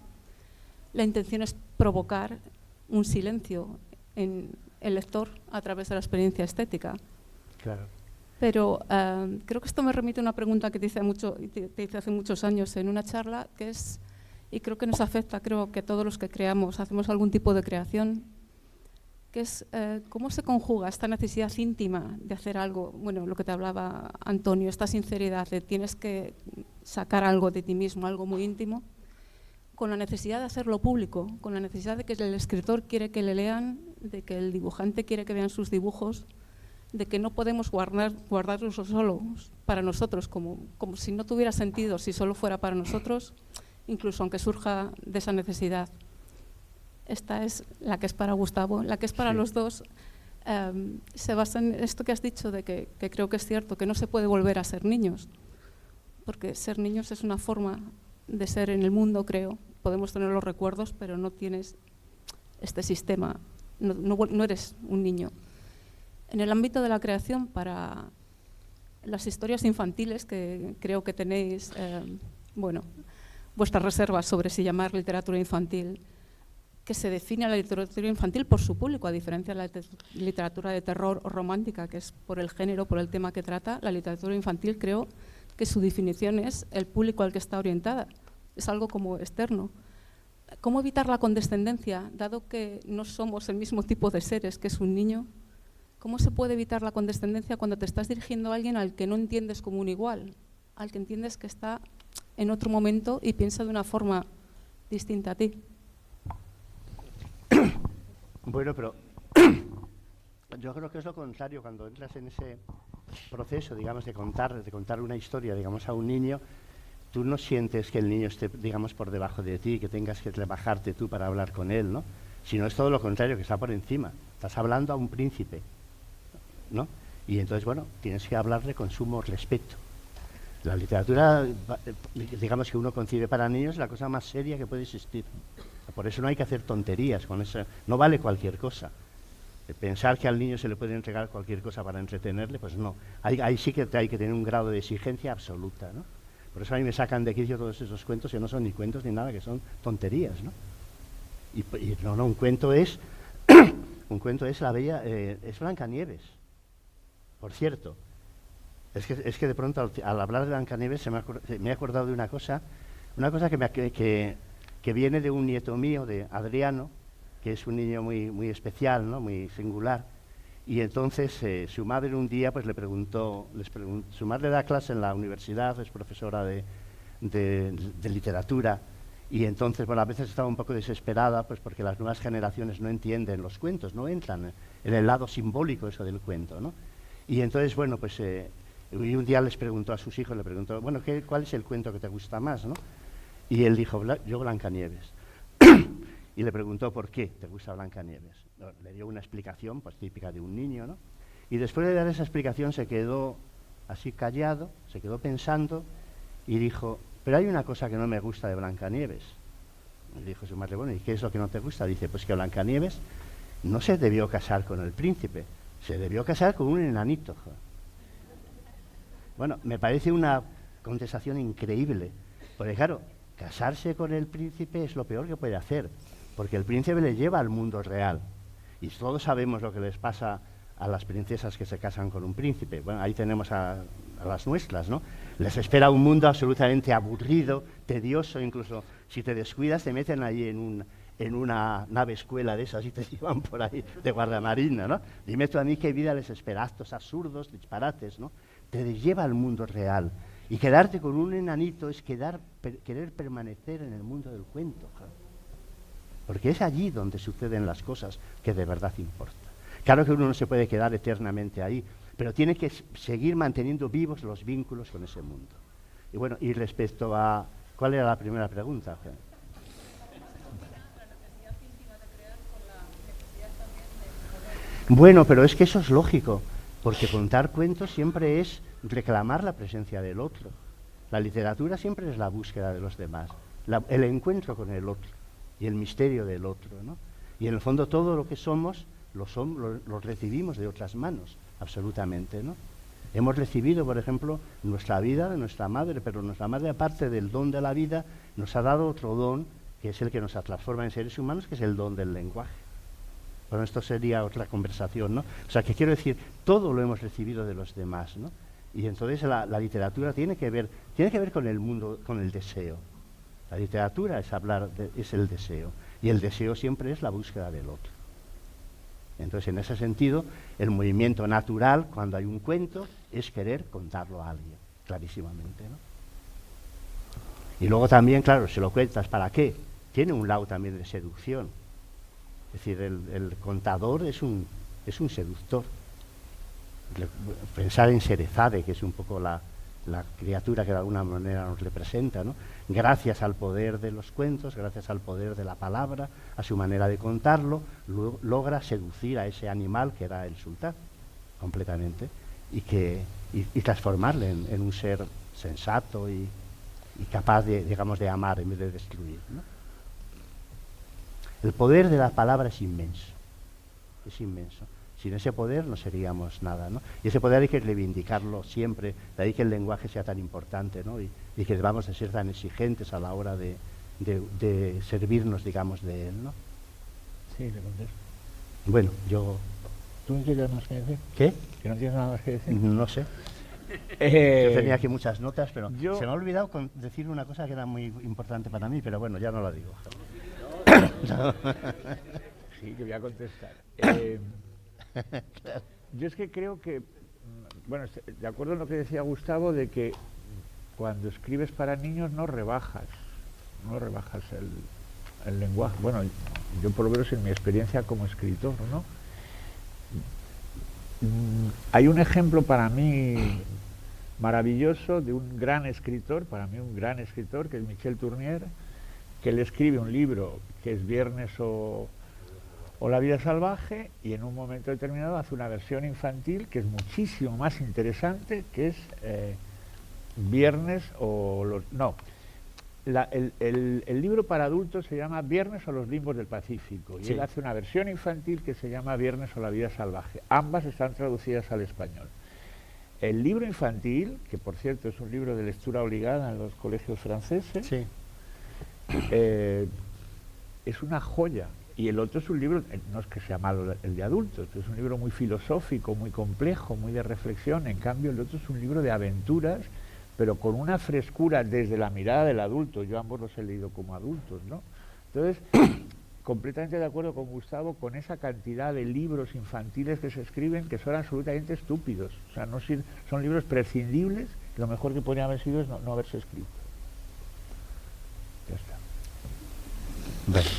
la intención es provocar un silencio en el lector a través de la experiencia estética. Claro. Pero creo que esto me remite a una pregunta que te hice hace muchos años en una charla, que es, y creo que nos afecta, creo que todos los que creamos, hacemos algún tipo de creación, que es cómo se conjuga esta necesidad íntima de hacer algo, bueno, lo que te hablaba Antonio, esta sinceridad de tienes que sacar algo de ti mismo, algo muy íntimo, con la necesidad de hacerlo público, con la necesidad de que el escritor quiere que le lean, de que el dibujante quiere que vean sus dibujos, de que no podemos guardarlos solo para nosotros, como si no tuviera sentido, si solo fuera para nosotros, incluso aunque surja de esa necesidad. Esta es la que es para Gustavo, la que es para los dos. se basa en esto que has dicho, de que creo que es cierto, que no se puede volver a ser niños, porque ser niños es una forma de ser en el mundo, creo. Podemos tener los recuerdos, pero no tienes este sistema, no eres un niño. En el ámbito de la creación, para las historias infantiles, que creo que tenéis, bueno, vuestras reservas sobre si llamar literatura infantil, que se define a la literatura infantil por su público, a diferencia de la literatura de terror o romántica, que es por el género, por el tema que trata. La literatura infantil, creo que su definición es el público al que está orientada, es algo como externo. ¿Cómo evitar la condescendencia, dado que no somos el mismo tipo de seres que es un niño? ¿Cómo se puede evitar la condescendencia cuando te estás dirigiendo a alguien al que no entiendes como un igual, al que entiendes que está en otro momento y piensa de una forma distinta a ti? Bueno, pero yo creo que es lo contrario. Cuando entras en ese proceso, digamos, de contar una historia, digamos, a un niño, tú no sientes que el niño esté, digamos, por debajo de ti, que tengas que rebajarte tú para hablar con él, ¿no? Sino es todo lo contrario, que está por encima. Estás hablando a un príncipe, ¿no? Y entonces, bueno, tienes que hablarle con sumo respeto. La literatura, digamos, que uno concibe para niños es la cosa más seria que puede existir. Por eso no hay que hacer tonterías con eso, no vale cualquier cosa. Pensar que al niño se le puede entregar cualquier cosa para entretenerle, pues no. Ahí sí que hay que tener un grado de exigencia absoluta, ¿no? Por eso a mí me sacan de quicio todos esos cuentos que no son ni cuentos ni nada, que son tonterías, ¿no? Y no, un cuento es un cuento es la bella, es Blancanieves. Por cierto, es que de pronto al hablar de Blancanieves me he acordado de una cosa que viene de un nieto mío, de Adriano, que es un niño muy especial, ¿no? Muy singular. Y entonces su madre un día pues le preguntó, su madre da clase en la universidad, es profesora de literatura, y entonces, bueno, a veces estaba un poco desesperada, pues porque las nuevas generaciones no entienden los cuentos, no entran en el lado simbólico eso del cuento, ¿no? Y entonces, bueno, pues y un día les preguntó a sus hijos, le preguntó, bueno, ¿cuál es el cuento que te gusta más, no? Y él dijo, yo Blancanieves. Y le preguntó, ¿por qué te gusta Blancanieves? Le dio una explicación, pues típica de un niño, ¿no? Y después de dar esa explicación se quedó así callado, se quedó pensando y dijo, pero hay una cosa que no me gusta de Blancanieves. Y dijo su madre, bueno, ¿y qué es lo que no te gusta? Dice, pues que Blancanieves no se debió casar con el príncipe, se debió casar con un enanito. Bueno, me parece una contestación increíble, porque claro, casarse con el príncipe es lo peor que puede hacer, porque el príncipe le lleva al mundo real. Y todos sabemos lo que les pasa a las princesas que se casan con un príncipe. Bueno, ahí tenemos a las nuestras, ¿no? Les espera un mundo absolutamente aburrido, tedioso, incluso si te descuidas te meten ahí en una nave escuela de esas y te llevan por ahí de guardamarina, ¿no? Dime tú a mí qué vida les espera, actos absurdos, disparates, ¿no? Te lleva al mundo real. Y quedarte con un enanito es querer permanecer en el mundo del cuento, porque es allí donde suceden las cosas que de verdad importan. Claro que uno no se puede quedar eternamente ahí, pero tiene que seguir manteniendo vivos los vínculos con ese mundo. Y bueno, y respecto a... ¿Cuál era la primera pregunta? Bueno, pero es que eso es lógico, porque contar cuentos siempre es reclamar la presencia del otro. La literatura siempre es la búsqueda de los demás, el encuentro con el otro y el misterio del otro, ¿no? Y en el fondo todo lo que somos lo recibimos de otras manos, absolutamente, ¿no? Hemos recibido, por ejemplo, nuestra vida de nuestra madre, pero nuestra madre, aparte del don de la vida, nos ha dado otro don, que es el que nos transforma en seres humanos, que es el don del lenguaje. Bueno, esto sería otra conversación, ¿no? O sea, que quiero decir, todo lo hemos recibido de los demás, ¿no? Y entonces la literatura tiene que ver con el mundo, con el deseo. La literatura es el deseo, y el deseo siempre es la búsqueda del otro. Entonces, en ese sentido, el movimiento natural, cuando hay un cuento, es querer contarlo a alguien, clarísimamente, ¿no? Y luego también, claro, si lo cuentas, ¿para qué? Tiene un lado también de seducción. Es decir, el contador es un seductor. Pensar en Sherezade, que es un poco la la criatura que de alguna manera nos representa, ¿no? Gracias al poder de los cuentos, gracias al poder de la palabra, a su manera de contarlo, logra seducir a ese animal que era el sultán, completamente, y transformarle en un ser sensato y capaz de, digamos, de amar en vez de destruir, ¿no? El poder de la palabra es inmenso, es inmenso. Sin ese poder no seríamos nada, ¿no? Y ese poder hay que reivindicarlo siempre, de ahí que el lenguaje sea tan importante, ¿no? Y que debamos de ser tan exigentes a la hora de servirnos, digamos, de él, ¿no? Sí, le contesto. Bueno, yo... ¿Tú no tienes más que decir? ¿Qué? ¿Que no tienes nada más que decir? No sé. Yo tenía aquí muchas notas, pero se me ha olvidado decir una cosa que era muy importante para mí, pero bueno, ya no la digo. No. Sí, que voy a contestar. Claro. Yo es que creo que, bueno, de acuerdo en lo que decía Gustavo, de que cuando escribes para niños no rebajas el lenguaje. Bueno, yo por lo menos en mi experiencia como escritor, ¿no? Hay un ejemplo para mí maravilloso de un gran escritor, para mí un gran escritor, que es Michel Tournier, que él escribe un libro que es Viernes o La vida salvaje, y en un momento determinado hace una versión infantil que es muchísimo más interesante, que es Viernes o los... No, el libro para adultos se llama Viernes o los limbos del Pacífico, y sí. Él hace una versión infantil que se llama Viernes o la vida salvaje. Ambas están traducidas al español. El libro infantil, que por cierto es un libro de lectura obligada en los colegios franceses, Sí. Es una joya. Y el otro es un libro, no es que sea malo el de adultos, es un libro muy filosófico, muy complejo, muy de reflexión. En cambio, el otro es un libro de aventuras, pero con una frescura desde la mirada del adulto. Yo ambos los he leído como adultos, ¿no? Entonces, completamente de acuerdo con Gustavo, con esa cantidad de libros infantiles que se escriben que son absolutamente estúpidos. O sea, son libros prescindibles, lo mejor que podría haber sido es no haberse escrito. Ya está. Bueno.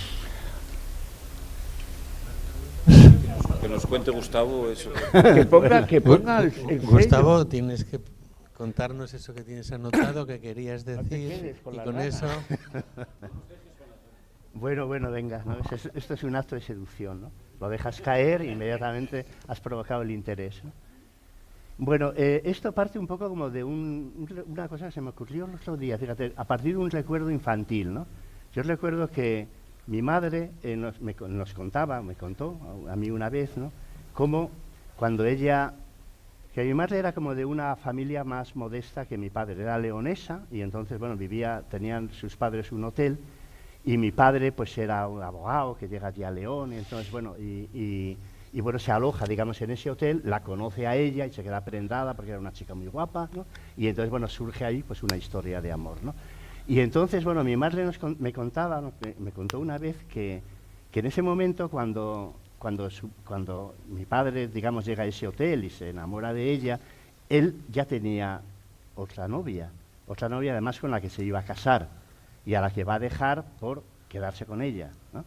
Que nos cuente Gustavo eso. Que ponga el sello. Gustavo, tienes que contarnos eso que tienes anotado, que querías No te decir, quedes con y las con ganas. eso... Bueno, venga, ¿no? Esto es un acto de seducción, ¿no? Lo dejas caer e inmediatamente has provocado el interés, ¿no? Bueno, esto parte un poco como de una cosa que se me ocurrió el otro día, fíjate, a partir de un recuerdo infantil, ¿no? Yo recuerdo que mi madre me contó a mí una vez, ¿no? Cómo cuando que mi madre era como de una familia más modesta que mi padre, era leonesa, y entonces, bueno, tenían sus padres un hotel, y mi padre pues era un abogado que llega allí a León, y entonces, bueno, y bueno, se aloja, digamos, en ese hotel, la conoce a ella y se queda prendada porque era una chica muy guapa, ¿no? Y entonces, bueno, surge ahí pues una historia de amor, ¿no? Y entonces, bueno, mi madre me contó una vez que en ese momento cuando mi padre, digamos, llega a ese hotel y se enamora de ella, él ya tenía otra novia además con la que se iba a casar y a la que va a dejar por quedarse con ella, ¿no?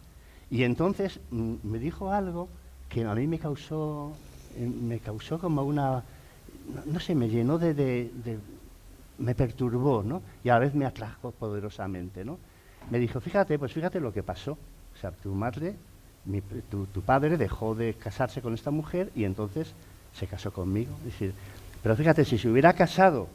Y entonces me dijo algo que a mí me causó como una, no sé, me llenó me perturbó, ¿no? Y a la vez me atrajo poderosamente, ¿no? Me dijo, fíjate lo que pasó. O sea, tu madre, tu padre dejó de casarse con esta mujer y entonces se casó conmigo. Es decir, pero fíjate, si se hubiera casado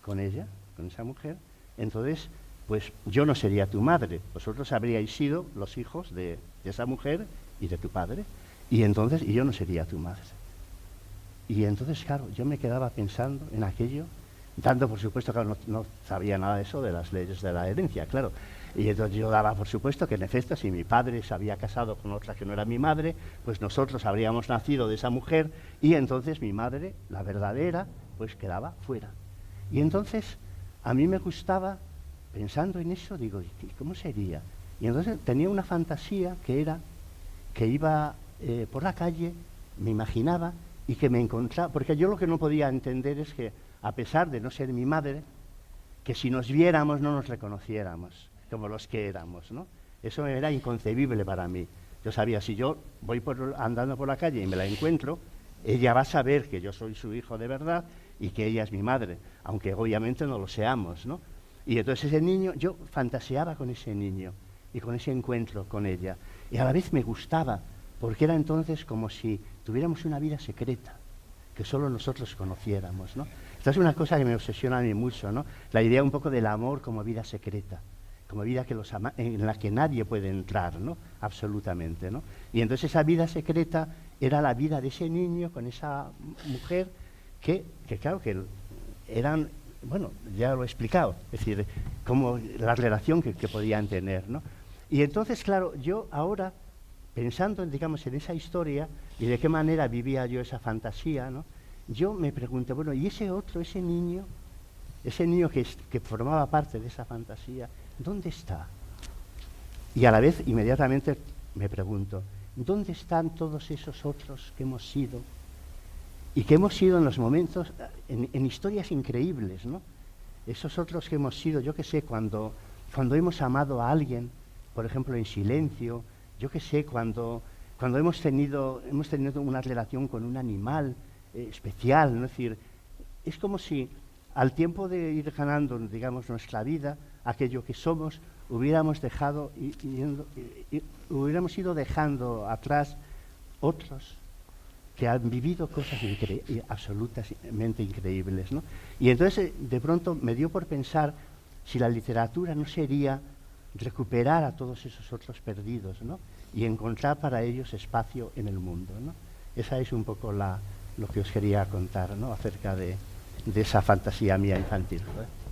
con ella, con esa mujer, entonces, pues yo no sería tu madre. Vosotros habríais sido los hijos de esa mujer y de tu padre. Y yo no sería tu madre. Y entonces, claro, yo me quedaba pensando en aquello, dando por supuesto, claro, no sabía nada de eso, de las leyes de la herencia, claro. Y entonces yo daba por supuesto que en efecto, si mi padre se había casado con otra que no era mi madre, pues nosotros habríamos nacido de esa mujer y entonces mi madre, la verdadera, pues quedaba fuera. Y entonces a mí me gustaba, pensando en eso, digo, ¿y cómo sería? Y entonces tenía una fantasía que era que iba por la calle, me imaginaba, y que me encontraba, porque yo lo que no podía entender es que, a pesar de no ser mi madre, que si nos viéramos no nos reconociéramos como los que éramos, ¿no? Eso era inconcebible para mí. Yo sabía, si yo voy andando por la calle y me la encuentro, ella va a saber que yo soy su hijo de verdad y que ella es mi madre, aunque obviamente no lo seamos, ¿no? Y entonces ese niño, yo fantaseaba con ese niño y con ese encuentro con ella, y a la vez me gustaba, porque era entonces como si tuviéramos una vida secreta, que solo nosotros conociéramos, ¿no? Esta es una cosa que me obsesiona a mí mucho, ¿no? La idea un poco del amor como vida secreta, como vida que en la que nadie puede entrar, ¿no? Absolutamente, ¿no? Y entonces esa vida secreta era la vida de ese niño con esa mujer que claro, que eran, bueno, ya lo he explicado, es decir, como la relación que podían tener, ¿no? Y entonces, claro, yo ahora, pensando, digamos, en esa historia y de qué manera vivía yo esa fantasía, ¿no? Yo me pregunto, bueno, ¿y ese otro, ese niño que formaba parte de esa fantasía, dónde está? Y a la vez, inmediatamente me pregunto, ¿dónde están todos esos otros que hemos sido? Y que hemos sido en los momentos, en historias increíbles, ¿no? Esos otros que hemos sido, yo qué sé, cuando hemos amado a alguien, por ejemplo, en silencio, yo qué sé, cuando hemos tenido una relación con un animal especial, ¿no? Es decir, es como si al tiempo de ir ganando, digamos, nuestra vida, aquello que somos, hubiéramos ido dejando atrás otros que han vivido cosas absolutamente increíbles, ¿no? Y entonces, de pronto, me dio por pensar si la literatura no sería recuperar a todos esos otros perdidos, ¿no? Y encontrar para ellos espacio en el mundo, ¿no? Esa es un poco lo que os quería contar, ¿no? Acerca de esa fantasía mía infantil, ¿no?